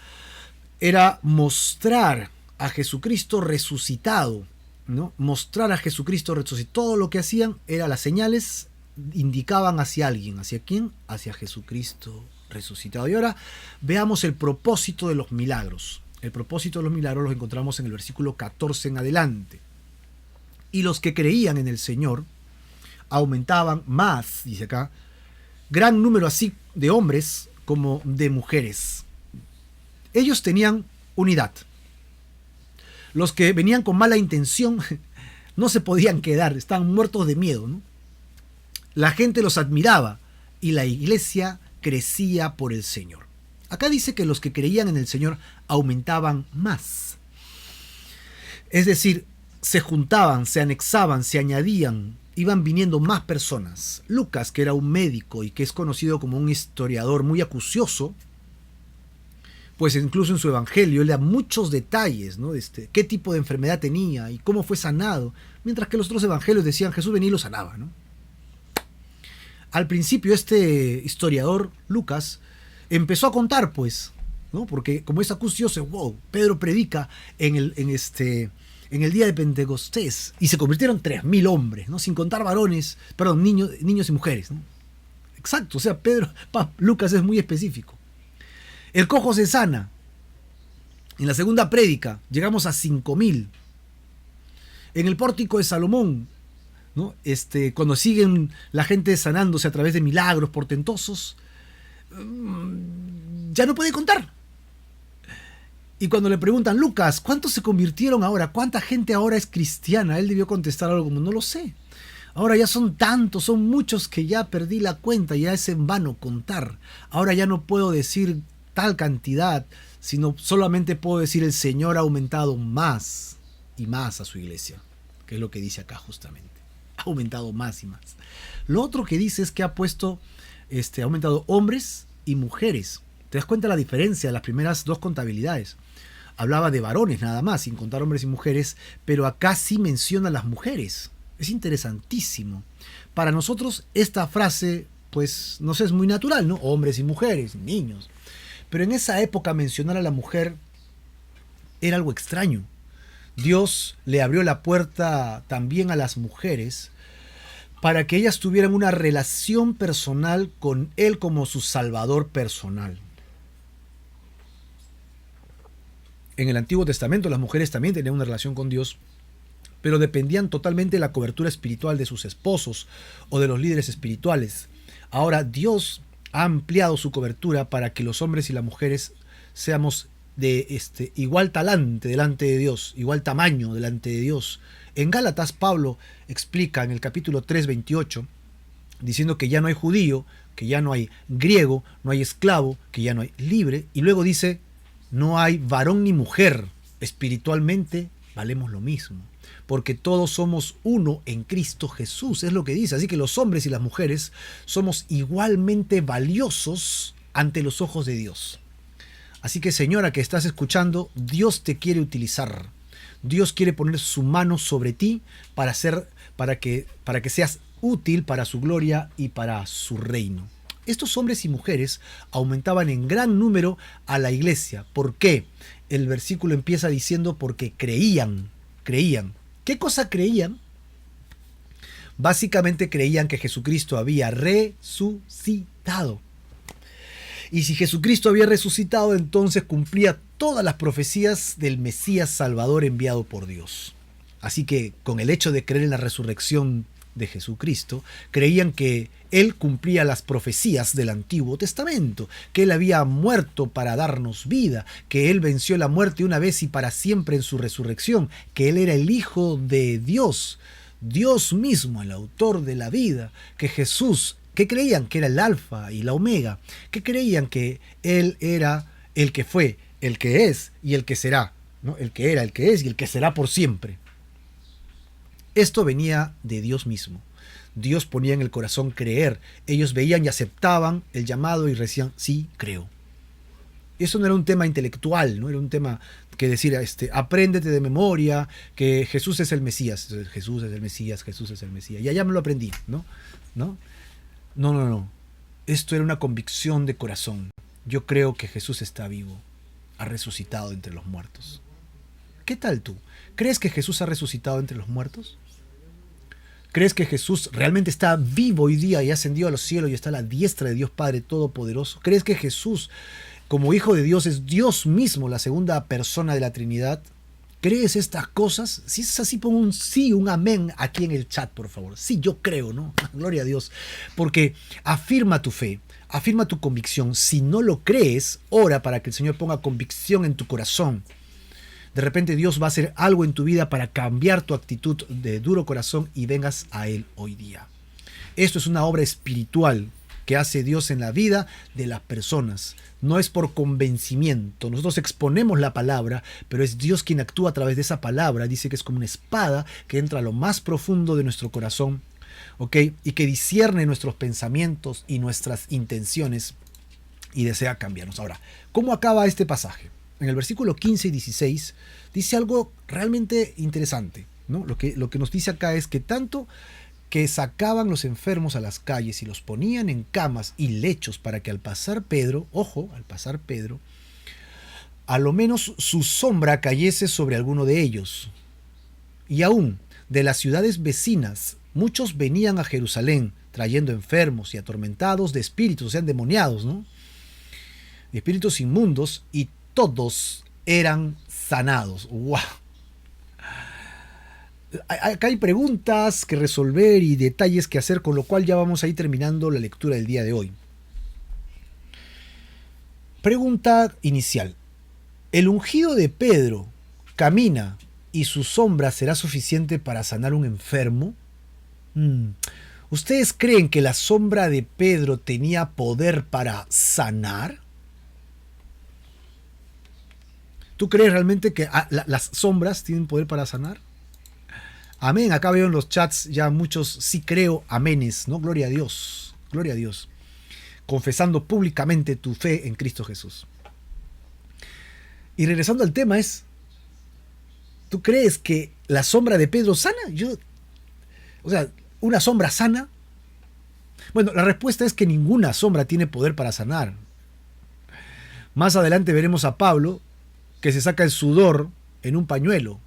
S1: era mostrar a Jesucristo resucitado, ¿no? Mostrar a Jesucristo resucitado. Todo lo que hacían era las señales indicaban hacia alguien. ¿Hacia quién? Hacia Jesucristo resucitado. Y ahora veamos el propósito de los milagros. El propósito de los milagros los encontramos en el versículo 14 en adelante. Y los que creían en el Señor aumentaban más, dice acá, gran número así de hombres como de mujeres. Ellos tenían unidad. Los que venían con mala intención no se podían quedar, estaban muertos de miedo, ¿no? La gente los admiraba y la iglesia crecía por el Señor. Acá dice que los que creían en el Señor aumentaban más. Es decir, se juntaban, se anexaban, se añadían, iban viniendo más personas. Lucas, que era un médico y que es conocido como un historiador muy acucioso, pues incluso en su evangelio él da muchos detalles, ¿no? Qué tipo de enfermedad tenía y cómo fue sanado, mientras que los otros evangelios decían Jesús venía y lo sanaba, ¿no? Al principio este historiador, Lucas, empezó a contar, pues, ¿no? Porque como es acucioso, wow, Pedro predica en el día de Pentecostés y se convirtieron 3.000 hombres, ¿no? Sin contar varones, perdón, niños y mujeres, ¿no? Exacto, o sea, Lucas es muy específico. El cojo se sana. En la segunda prédica llegamos a 5.000. En el pórtico de Salomón, ¿no? Cuando siguen la gente sanándose a través de milagros portentosos, ya no puede contar. Y cuando le preguntan, Lucas, ¿cuántos se convirtieron ahora? ¿Cuánta gente ahora es cristiana? Él debió contestar algo como, no lo sé. Ahora ya son tantos, son muchos que ya perdí la cuenta, ya es en vano contar. Ahora ya no puedo decir tal cantidad, sino solamente puedo decir el Señor ha aumentado más y más a su iglesia, que es lo que dice acá justamente. Ha aumentado más y más. Lo otro que dice es que ha aumentado hombres y mujeres. ¿Te das cuenta la diferencia de las primeras dos contabilidades? Hablaba de varones nada más, sin contar hombres y mujeres, pero acá sí menciona a las mujeres. Es interesantísimo. Para nosotros esta frase, pues, no sé, es muy natural, ¿no? Hombres y mujeres, niños. Pero en esa época mencionar a la mujer era algo extraño. Dios le abrió la puerta también a las mujeres para que ellas tuvieran una relación personal con Él como su Salvador personal. En el Antiguo Testamento las mujeres también tenían una relación con Dios, pero dependían totalmente de la cobertura espiritual de sus esposos o de los líderes espirituales. Ahora Dios ha ampliado su cobertura para que los hombres y las mujeres seamos de igual talante delante de Dios, igual tamaño delante de Dios. En Gálatas Pablo explica en el capítulo 3:28, diciendo que ya no hay judío, que ya no hay griego, no hay esclavo, que ya no hay libre, y luego dice, no hay varón ni mujer, espiritualmente valemos lo mismo, porque todos somos uno en Cristo Jesús, es lo que dice. Así que los hombres y las mujeres somos igualmente valiosos ante los ojos de Dios. Así que, señora que estás escuchando, Dios te quiere utilizar. Dios quiere poner su mano sobre ti para que seas útil para su gloria y para su reino. Estos hombres y mujeres aumentaban en gran número a la iglesia. ¿Por qué? El versículo empieza diciendo porque creían. ¿Qué cosa creían? Básicamente creían que Jesucristo había resucitado. Y si Jesucristo había resucitado, entonces cumplía todas las profecías del Mesías Salvador enviado por Dios. Así que con el hecho de creer en la resurrección de Jesucristo, creían que Él cumplía las profecías del Antiguo Testamento, que Él había muerto para darnos vida, que Él venció la muerte una vez y para siempre en su resurrección, que Él era el Hijo de Dios, Dios mismo, el autor de la vida, que Jesús, que creían que era el alfa y la omega, que creían que Él era el que fue, el que es y el que será, ¿no? El que era, el que es y el que será por siempre. Esto venía de Dios mismo. Dios ponía en el corazón creer. Ellos veían y aceptaban el llamado y decían, sí, creo. Eso no era un tema intelectual, no era un tema que decir, apréndete de memoria que Jesús es el Mesías. Jesús es el Mesías, Jesús es el Mesías. Y allá me lo aprendí, ¿no? No. Esto era una convicción de corazón. Yo creo que Jesús está vivo, ha resucitado entre los muertos. ¿Qué tal tú? ¿Crees que Jesús ha resucitado entre los muertos? ¿Crees que Jesús realmente está vivo hoy día y ha ascendido a los cielos y está a la diestra de Dios Padre Todopoderoso? ¿Crees que Jesús, como Hijo de Dios, es Dios mismo, la segunda persona de la Trinidad? ¿Crees estas cosas? Si es así, pon un sí, un amén aquí en el chat, por favor. Sí, yo creo, ¿no? Gloria a Dios. Porque afirma tu fe, afirma tu convicción. Si no lo crees, ora para que el Señor ponga convicción en tu corazón. De repente Dios va a hacer algo en tu vida para cambiar tu actitud de duro corazón y vengas a Él hoy día. Esto es una obra espiritual que hace Dios en la vida de las personas. No es por convencimiento. Nosotros exponemos la palabra, pero es Dios quien actúa a través de esa palabra. Dice que es como una espada que entra a lo más profundo de nuestro corazón, ¿ok? Y que discierne nuestros pensamientos y nuestras intenciones. y desea cambiarnos. Ahora, ¿cómo acaba este pasaje? En el versículo 15 y 16 dice algo realmente interesante, ¿no? Lo que nos dice acá es que tanto que sacaban los enfermos a las calles y los ponían en camas y lechos para que al pasar Pedro, ojo, al pasar Pedro, a lo menos su sombra cayese sobre alguno de ellos. Y aún de las ciudades vecinas, muchos venían a Jerusalén trayendo enfermos y atormentados de espíritus, o sea, endemoniados, ¿no? De espíritus inmundos, y todos eran sanados. ¡Wow! Acá hay preguntas que resolver y detalles que hacer, con lo cual ya vamos a ir terminando la lectura del día de hoy. Pregunta inicial. ¿El ungido de Pedro camina y su sombra será suficiente para sanar un enfermo? ¿Ustedes creen que la sombra de Pedro tenía poder para sanar? ¿Tú crees realmente que las sombras tienen poder para sanar? Amén. Acá veo en los chats ya muchos sí creo, aménes, ¿no? Gloria a Dios. Gloria a Dios. Confesando públicamente tu fe en Cristo Jesús. Y regresando al tema es, ¿tú crees que la sombra de Pedro sana? O sea, ¿una sombra sana? Bueno, la respuesta es que ninguna sombra tiene poder para sanar. Más adelante veremos a Pablo que se saca el sudor en un pañuelo,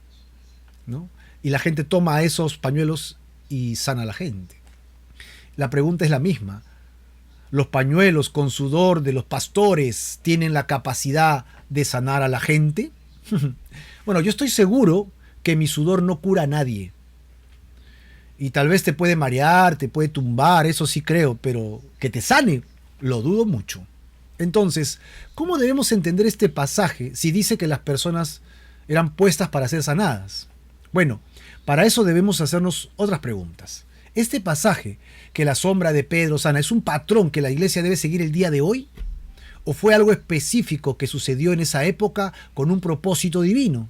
S1: ¿no? Y la gente toma esos pañuelos y sana a la gente. La pregunta es la misma. ¿Los pañuelos con sudor de los pastores tienen la capacidad de sanar a la gente? Bueno, yo estoy seguro que mi sudor no cura a nadie. Y tal vez te puede marear, te puede tumbar, eso sí creo, pero que te sane, lo dudo mucho. Entonces, ¿cómo debemos entender este pasaje si dice que las personas eran puestas para ser sanadas? Bueno, para eso debemos hacernos otras preguntas. ¿Este pasaje, que la sombra de Pedro sana, es un patrón que la iglesia debe seguir el día de hoy? ¿O fue algo específico que sucedió en esa época con un propósito divino?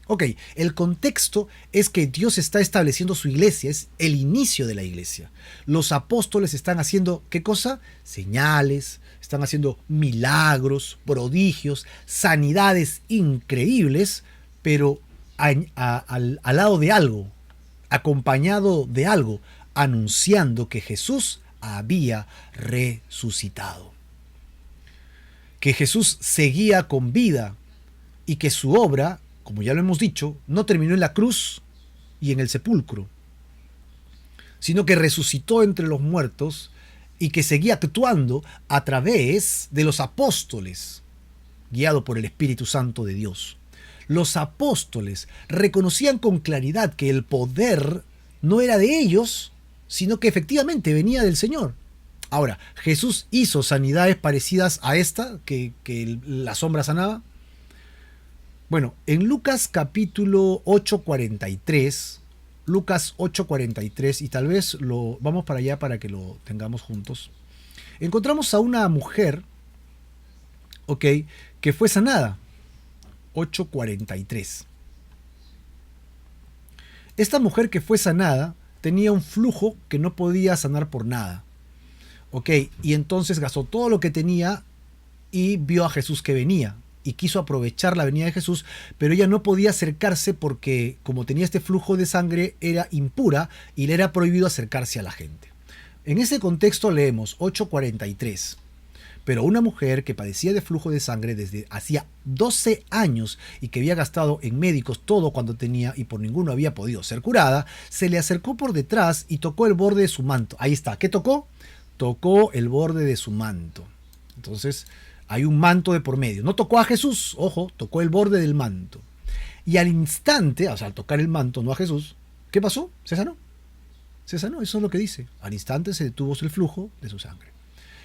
S1: Ok, el contexto es que Dios está estableciendo su iglesia, es el inicio de la iglesia. Los apóstoles están haciendo, ¿qué cosa? Señales, están haciendo milagros, prodigios, sanidades increíbles, pero al lado de algo, acompañado de algo, anunciando que Jesús había resucitado. Que Jesús seguía con vida y que su obra, como ya lo hemos dicho, no terminó en la cruz y en el sepulcro, sino que resucitó entre los muertos y que seguía actuando a través de los apóstoles, guiado por el Espíritu Santo de Dios. Los apóstoles reconocían con claridad que el poder no era de ellos, sino que efectivamente venía del Señor. Ahora, ¿Jesús hizo sanidades parecidas a esta que la sombra sanaba? Bueno, en Lucas capítulo 8:43, Lucas 8:43, y tal vez vamos para allá para que lo tengamos juntos, encontramos a una mujer, ok, que fue sanada. 8:43. Esta mujer que fue sanada tenía un flujo que no podía sanar por nada. Ok, y entonces gastó todo lo que tenía y vio a Jesús que venía y quiso aprovechar la venida de Jesús, pero ella no podía acercarse porque, como tenía este flujo de sangre, era impura y le era prohibido acercarse a la gente. En ese contexto leemos 8:43. Pero una mujer que padecía de flujo de sangre desde hacía 12 años y que había gastado en médicos todo cuanto tenía y por ninguno había podido ser curada, se le acercó por detrás y tocó el borde de su manto. Ahí está. ¿Qué tocó? Tocó el borde de su manto. Entonces, hay un manto de por medio. No tocó a Jesús, ojo, tocó el borde del manto. Y al instante, o sea, al tocar el manto, no a Jesús, ¿qué pasó? Se sanó. Se sanó, eso es lo que dice. Al instante se detuvo el flujo de su sangre.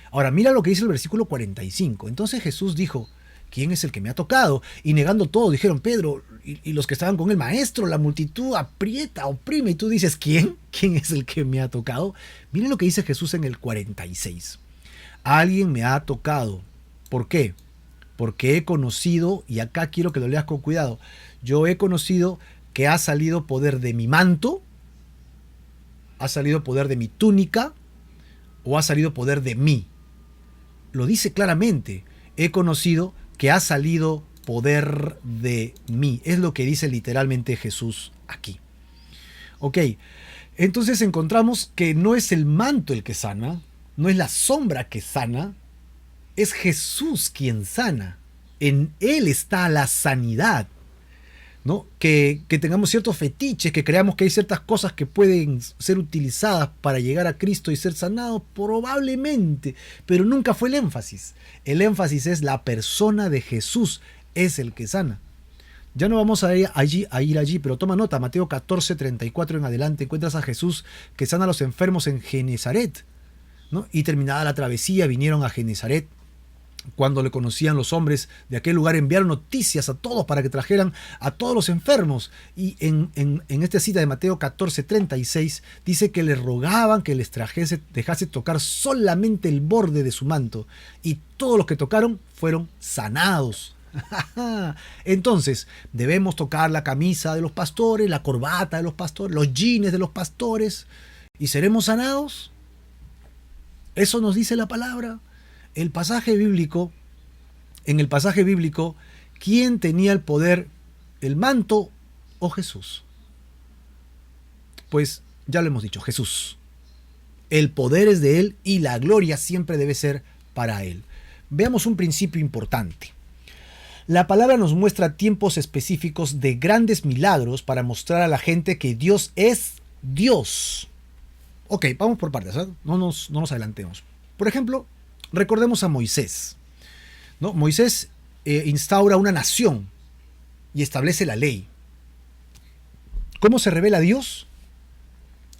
S1: Ahora, mira lo que dice el versículo 45. Entonces Jesús dijo, ¿quién es el que me ha tocado? Y negando todo, dijeron Pedro y los que estaban con el maestro, la multitud aprieta, oprime. Y tú dices, ¿quién? ¿Quién es el que me ha tocado? Miren lo que dice Jesús en el 46. Alguien me ha tocado. ¿Por qué? Porque he conocido, y acá quiero que lo leas con cuidado, yo he conocido que ha salido poder de mi manto, ha salido poder de mi túnica, o ha salido poder de mí. lo dice claramente. He conocido que ha salido poder de mí. Es lo que dice literalmente Jesús aquí. Ok, entonces encontramos que no es el manto el que sana, no es la sombra que sana, es Jesús quien sana. En Él está la sanidad. ¿No? Que tengamos ciertos fetiches, que creamos que hay ciertas cosas que pueden ser utilizadas para llegar a Cristo y ser sanados, probablemente, pero nunca fue el énfasis. El énfasis es la persona de Jesús, es el que sana. Ya no vamos a ir allí, pero toma nota, Mateo 14:34 en adelante, encuentras a Jesús que sana a los enfermos en Genezaret, ¿no? Y terminada la travesía, vinieron a Genezaret. Cuando le conocían los hombres de aquel lugar, enviaron noticias a todos para que trajeran a todos los enfermos. Y en esta cita de Mateo 14:36 dice que le rogaban que les dejase tocar solamente el borde de su manto. Y todos los que tocaron fueron sanados. Entonces, debemos tocar la camisa de los pastores, la corbata de los pastores, los jeans de los pastores, y seremos sanados. Eso nos dice la palabra. En el pasaje bíblico, ¿quién tenía el poder? ¿El manto o Jesús? Pues ya lo hemos dicho, Jesús. El poder es de Él y la gloria siempre debe ser para Él. Veamos un principio importante. La palabra nos muestra tiempos específicos de grandes milagros para mostrar a la gente que Dios es Dios. Ok, vamos por partes, ¿eh? No nos adelantemos. Por ejemplo, recordemos a Moisés, ¿no? Moisés instaura una nación y establece la ley. ¿Cómo se revela Dios?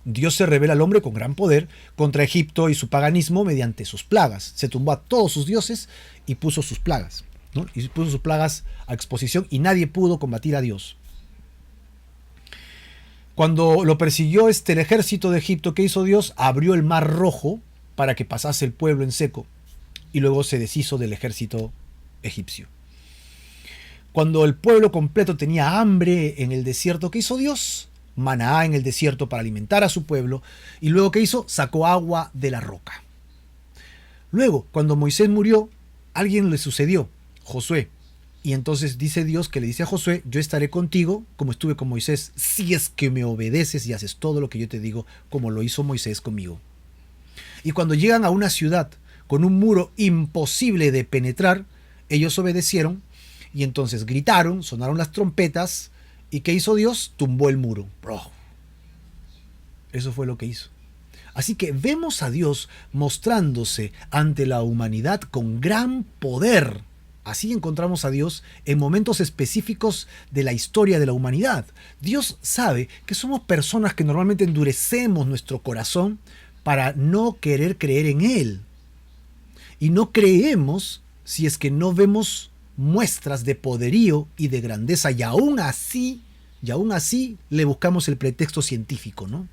S1: Dios se revela al hombre con gran poder contra Egipto y su paganismo mediante sus plagas. Se tumbó a todos sus dioses y puso sus plagas, ¿no? Y puso sus plagas a exposición y nadie pudo combatir a Dios. Cuando lo persiguió el ejército de Egipto, ¿qué hizo Dios? Abrió el mar Rojo para que pasase el pueblo en seco. Y luego se deshizo del ejército egipcio. Cuando el pueblo completo tenía hambre en el desierto, ¿qué hizo Dios? Maná en el desierto para alimentar a su pueblo. Y luego, ¿qué hizo? Sacó agua de la roca. Luego, cuando Moisés murió, alguien le sucedió, Josué. Y entonces dice Dios que le dice a Josué: yo estaré contigo como estuve con Moisés, si es que me obedeces y haces todo lo que yo te digo, como lo hizo Moisés conmigo. Y cuando llegan a una ciudad con un muro imposible de penetrar, ellos obedecieron y entonces gritaron, sonaron las trompetas, y ¿qué hizo Dios? Tumbó el muro. Eso fue lo que hizo. Así que vemos a Dios mostrándose ante la humanidad con gran poder. Así encontramos a Dios en momentos específicos de la historia de la humanidad. Dios sabe que somos personas que normalmente endurecemos nuestro corazón para no querer creer en Él. Y no creemos si es que no vemos muestras de poderío y de grandeza, y aún así le buscamos el pretexto científico, ¿no?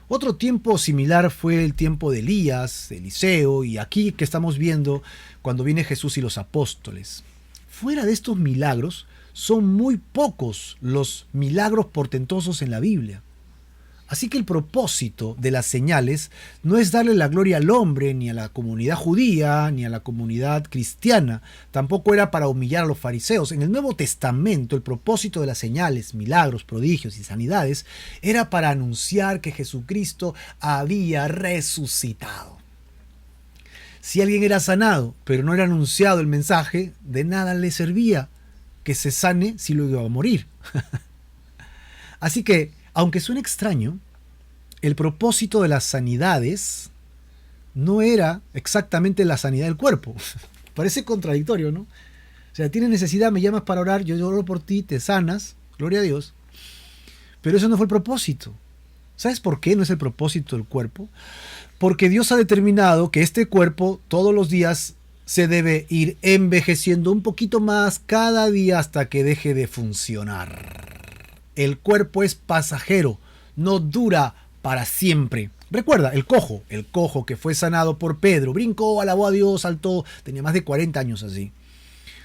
S1: Otro tiempo similar fue el tiempo de Elías, de Eliseo, y aquí que estamos viendo cuando viene Jesús y los apóstoles. Fuera de estos milagros, son muy pocos los milagros portentosos en la Biblia. Así que el propósito de las señales no es darle la gloria al hombre, ni a la comunidad judía, ni a la comunidad cristiana. Tampoco era para humillar a los fariseos. En el Nuevo Testamento, el propósito de las señales, milagros, prodigios y sanidades era para anunciar que Jesucristo había resucitado. Si alguien era sanado, pero no era anunciado el mensaje, de nada le servía que se sane si luego iba a morir. Así que, aunque suene extraño, el propósito de las sanidades no era exactamente la sanidad del cuerpo. Parece contradictorio, ¿no? O sea, tienes necesidad, me llamas para orar, yo oro por ti, te sanas, gloria a Dios. Pero eso no fue el propósito. ¿Sabes por qué no es el propósito del cuerpo? Porque Dios ha determinado que este cuerpo todos los días se debe ir envejeciendo un poquito más cada día hasta que deje de funcionar. El cuerpo es pasajero, no dura para siempre. Recuerda, el cojo que fue sanado por Pedro, brincó, alabó a Dios, saltó, tenía más de 40 años así.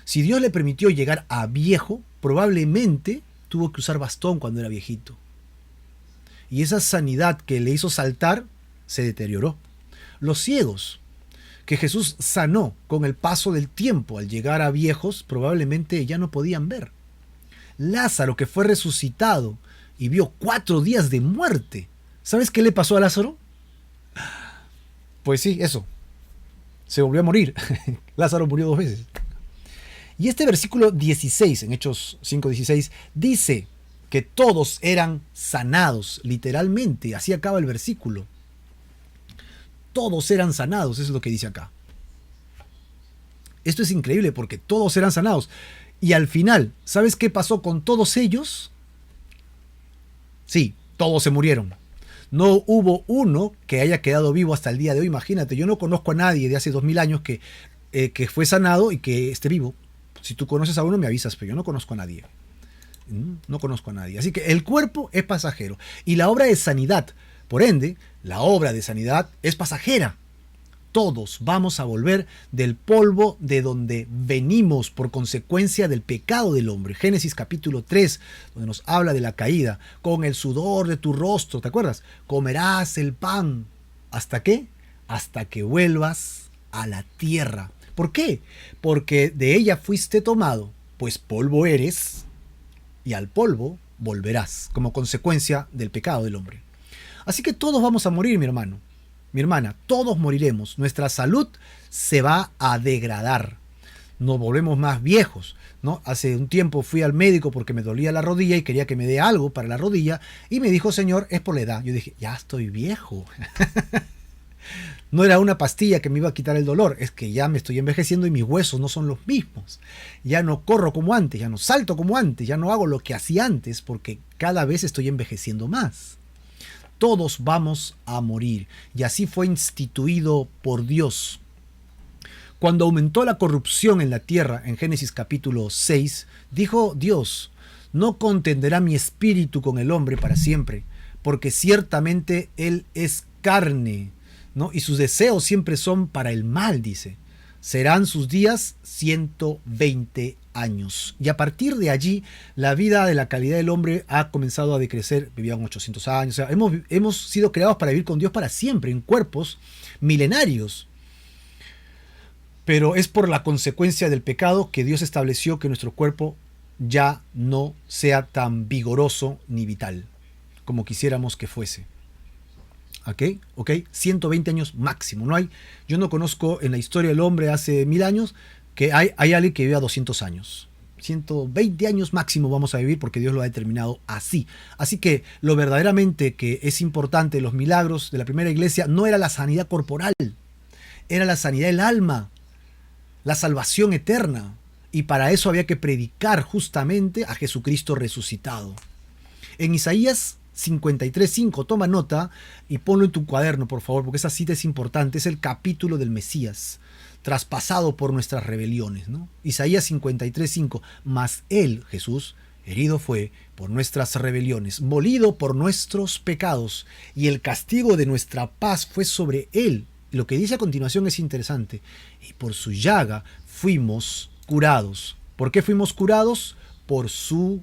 S1: Si Dios le permitió llegar a viejo, probablemente tuvo que usar bastón cuando era viejito. Y esa sanidad que le hizo saltar se deterioró. Los ciegos que Jesús sanó con el paso del tiempo. Al llegar a viejos, probablemente ya no podían ver. Lázaro, que fue resucitado y vio 4 días de muerte. ¿Sabes qué le pasó a Lázaro? Pues sí, eso. Se volvió a morir. Lázaro murió 2 veces. Y este versículo 16, en Hechos 5:16, dice que todos eran sanados, literalmente. Así acaba el versículo. Todos eran sanados, eso es lo que dice acá. Esto es increíble porque todos eran sanados. Y al final, ¿sabes qué pasó con todos ellos? Sí, todos se murieron. No hubo uno que haya quedado vivo hasta el día de hoy. Imagínate, yo no conozco a nadie de hace 2000 años que fue sanado y que esté vivo. Si tú conoces a uno, me avisas, pero yo no conozco a nadie. No conozco a nadie. Así que el cuerpo es pasajero. Y la obra de sanidad, por ende, la obra de sanidad es pasajera. Todos vamos a volver del polvo de donde venimos por consecuencia del pecado del hombre. Génesis capítulo 3, donde nos habla de la caída. Con el sudor de tu rostro, ¿te acuerdas? Comerás el pan. ¿Hasta qué? Hasta que vuelvas a la tierra. ¿Por qué? Porque de ella fuiste tomado, pues polvo eres, y al polvo volverás, como consecuencia del pecado del hombre. Así que todos vamos a morir, mi hermano. Mi hermana, todos moriremos. Nuestra salud se va a degradar. Nos volvemos más viejos, ¿no? Hace un tiempo fui al médico porque me dolía la rodilla y quería que me dé algo para la rodilla. Y me dijo, señor, es por la edad. Yo dije, ya estoy viejo. No era una pastilla que me iba a quitar el dolor. Es que ya me estoy envejeciendo y mis huesos no son los mismos. Ya no corro como antes, ya no salto como antes, ya no hago lo que hacía antes porque cada vez estoy envejeciendo más. Todos vamos a morir. Y así fue instituido por Dios. Cuando aumentó la corrupción en la tierra, en Génesis capítulo 6, dijo Dios, no contenderá mi espíritu con el hombre para siempre, porque ciertamente él es carne, ¿no? Y sus deseos siempre son para el mal, dice. Serán sus días 120 años. Y a partir de allí, la vida de la calidad del hombre ha comenzado a decrecer. Vivían 800 años. O sea, hemos sido creados para vivir con Dios para siempre, en cuerpos milenarios. Pero es por la consecuencia del pecado que Dios estableció que nuestro cuerpo ya no sea tan vigoroso ni vital como quisiéramos que fuese. ¿Ok? 120 años máximo. Yo no conozco en la historia del hombre hace 1000 años que hay alguien que viva 200 años. 120 años máximo vamos a vivir porque Dios lo ha determinado así. Así que lo verdaderamente que es importante, los milagros de la primera iglesia, no era la sanidad corporal, era la sanidad del alma, la salvación eterna. Y para eso había que predicar justamente a Jesucristo resucitado. En Isaías 53:5, toma nota y ponlo en tu cuaderno, por favor, porque esa cita es importante. Es el capítulo del Mesías, traspasado por nuestras rebeliones, ¿no? Isaías 53:5, mas él, Jesús, herido fue por nuestras rebeliones, molido por nuestros pecados, y el castigo de nuestra paz fue sobre él. Lo que dice a continuación es interesante. Y por su llaga fuimos curados. ¿Por qué fuimos curados? Por su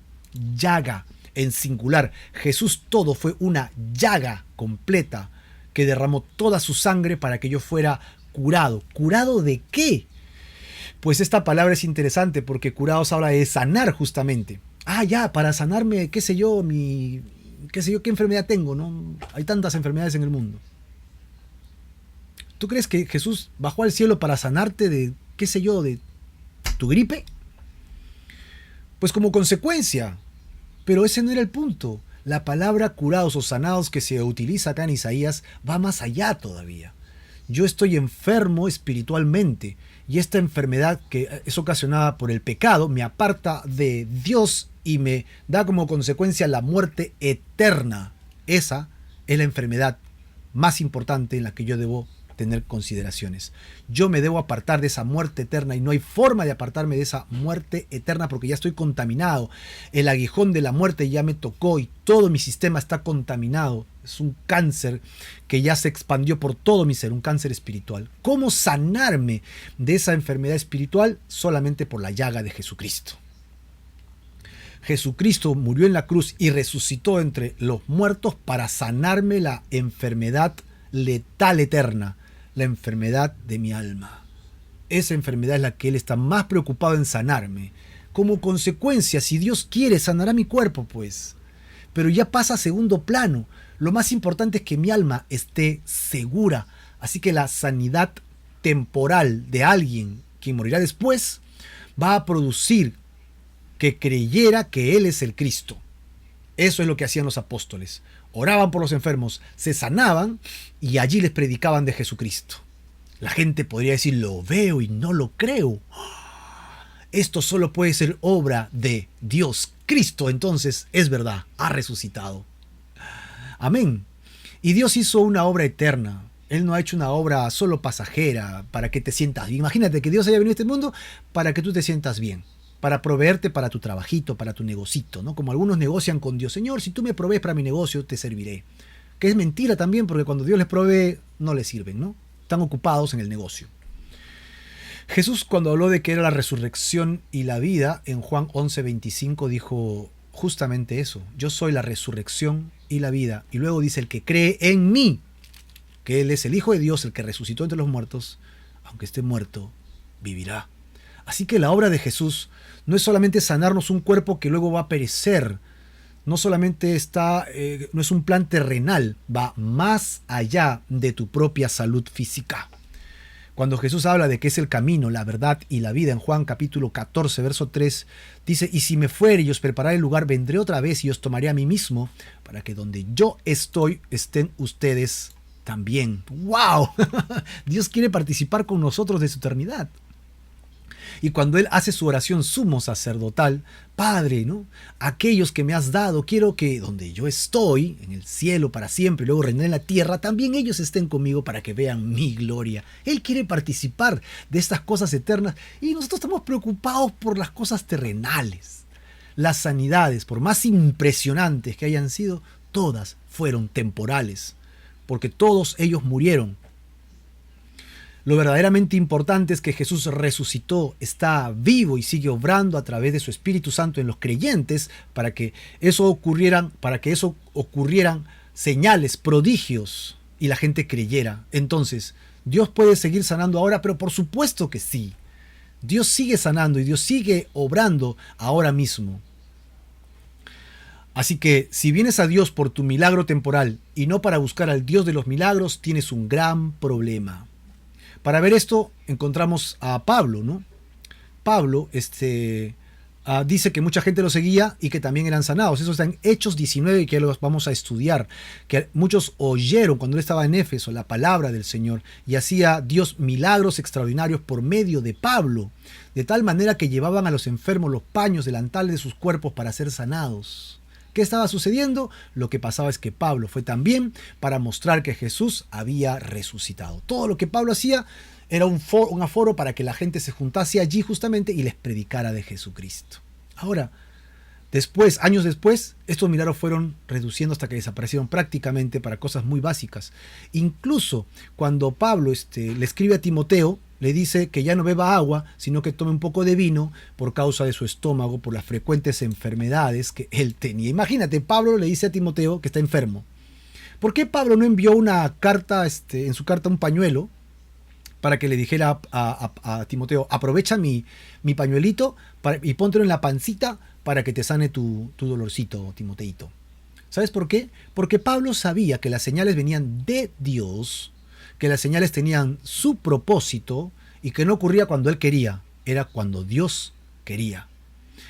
S1: llaga. En singular, Jesús todo fue una llaga completa que derramó toda su sangre para que yo fuera curado. ¿Curado de qué? Pues esta palabra es interesante porque curados habla de sanar justamente. Para sanarme, qué sé yo, qué enfermedad tengo, ¿no? Hay tantas enfermedades en el mundo. ¿Tú crees que Jesús bajó al cielo para sanarte de, qué sé yo, de tu gripe? Pues como consecuencia. Pero ese no era el punto. La palabra curados o sanados que se utiliza acá en Isaías va más allá todavía. Yo estoy enfermo espiritualmente y esta enfermedad que es ocasionada por el pecado me aparta de Dios y me da como consecuencia la muerte eterna. Esa es la enfermedad más importante en la que yo debo tener consideraciones. Yo me debo apartar de esa muerte eterna y no hay forma de apartarme de esa muerte eterna porque ya estoy contaminado. El aguijón de la muerte ya me tocó y todo mi sistema está contaminado. Es un cáncer que ya se expandió por todo mi ser, un cáncer espiritual. ¿Cómo sanarme de esa enfermedad espiritual? Solamente por la llaga de Jesucristo. Jesucristo murió en la cruz y resucitó entre los muertos para sanarme la enfermedad letal eterna, la enfermedad de mi alma. Esa enfermedad es la que Él está más preocupado en sanarme. Como consecuencia, si Dios quiere, sanará mi cuerpo, pues. Pero ya pasa a segundo plano. Lo más importante es que mi alma esté segura. Así que la sanidad temporal de alguien quien morirá después va a producir que creyera que Él es el Cristo. Eso es lo que hacían los apóstoles. Oraban por los enfermos, se sanaban y allí les predicaban de Jesucristo. La gente podría decir, lo veo y no lo creo. Esto solo puede ser obra de Dios. Cristo entonces es verdad, ha resucitado. Amén. Y Dios hizo una obra eterna. Él no ha hecho una obra solo pasajera para que te sientas bien. Imagínate que Dios haya venido a este mundo para que tú te sientas bien, para proveerte para tu trabajito, para tu negocito, ¿no? Como algunos negocian con Dios. Señor, si tú me provees para mi negocio, te serviré. Que es mentira también, porque cuando Dios les provee, no les sirven, ¿no? Están ocupados en el negocio. Jesús, cuando habló de que era la resurrección y la vida, en Juan 11:25 dijo justamente eso. Yo soy la resurrección y la vida. Y luego dice, el que cree en mí, que Él es el Hijo de Dios, el que resucitó entre los muertos, aunque esté muerto, vivirá. Así que la obra de Jesús no es solamente sanarnos un cuerpo que luego va a perecer, no solamente no es un plan terrenal, va más allá de tu propia salud física. Cuando Jesús habla de que es el camino, la verdad y la vida, en Juan capítulo 14, verso 3, dice, y si me fuere y os prepararé el lugar, vendré otra vez y os tomaré a mí mismo, para que donde yo estoy, estén ustedes también. ¡Wow! Dios quiere participar con nosotros de su eternidad. Y cuando Él hace su oración sumo sacerdotal, Padre, ¿no? Aquellos que me has dado, quiero que donde yo estoy, en el cielo para siempre, y luego reinar en la tierra, también ellos estén conmigo para que vean mi gloria. Él quiere participar de estas cosas eternas y nosotros estamos preocupados por las cosas terrenales. Las sanidades, por más impresionantes que hayan sido, todas fueron temporales, porque todos ellos murieron. Lo verdaderamente importante es que Jesús resucitó, está vivo y sigue obrando a través de su Espíritu Santo en los creyentes para que eso ocurrieran señales, prodigios y la gente creyera. Entonces, Dios puede seguir sanando ahora, pero por supuesto que sí. Dios sigue sanando y Dios sigue obrando ahora mismo. Así que si vienes a Dios por tu milagro temporal y no para buscar al Dios de los milagros, tienes un gran problema. Para ver esto encontramos a Pablo, ¿no? Pablo dice que mucha gente lo seguía y que también eran sanados. Eso está en Hechos 19 y que los vamos a estudiar. Que muchos oyeron cuando él estaba en Éfeso la palabra del Señor y hacía Dios milagros extraordinarios por medio de Pablo, de tal manera que llevaban a los enfermos los paños delantales de sus cuerpos para ser sanados. ¿Qué estaba sucediendo? Lo que pasaba es que Pablo fue también para mostrar que Jesús había resucitado. Todo lo que Pablo hacía era un aforo para que la gente se juntase allí justamente y les predicara de Jesucristo. Ahora, años después, estos milagros fueron reduciendo hasta que desaparecieron prácticamente para cosas muy básicas. Incluso cuando Pablo le escribe a Timoteo, le dice que ya no beba agua, sino que tome un poco de vino por causa de su estómago, por las frecuentes enfermedades que él tenía. Imagínate, Pablo le dice a Timoteo que está enfermo. ¿Por qué Pablo no envió una carta, en su carta un pañuelo, para que le dijera a Timoteo, aprovecha mi pañuelito y póntelo en la pancita para que te sane tu dolorcito, Timoteito? ¿Sabes por qué? Porque Pablo sabía que las señales venían de Dios, que las señales tenían su propósito y que no ocurría cuando él quería, era cuando Dios quería.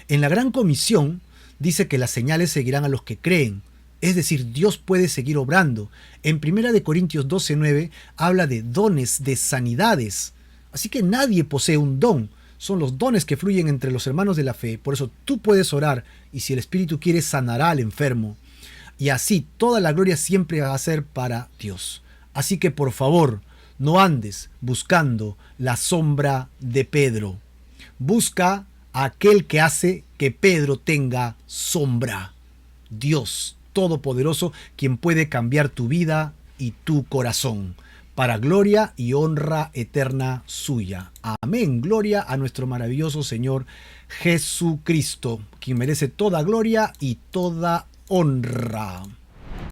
S1: En la Gran Comisión dice que las señales seguirán a los que creen, es decir, Dios puede seguir obrando. En 1 Corintios 12:9 habla de dones, de sanidades. Así que nadie posee un don, son los dones que fluyen entre los hermanos de la fe. Por eso tú puedes orar y si el Espíritu quiere sanará al enfermo. Y así toda la gloria siempre va a ser para Dios. Así que por favor, no andes buscando la sombra de Pedro. Busca a aquel que hace que Pedro tenga sombra. Dios Todopoderoso, quien puede cambiar tu vida y tu corazón, para gloria y honra eterna suya. Amén. Gloria a nuestro maravilloso Señor Jesucristo, quien merece toda gloria y toda honra.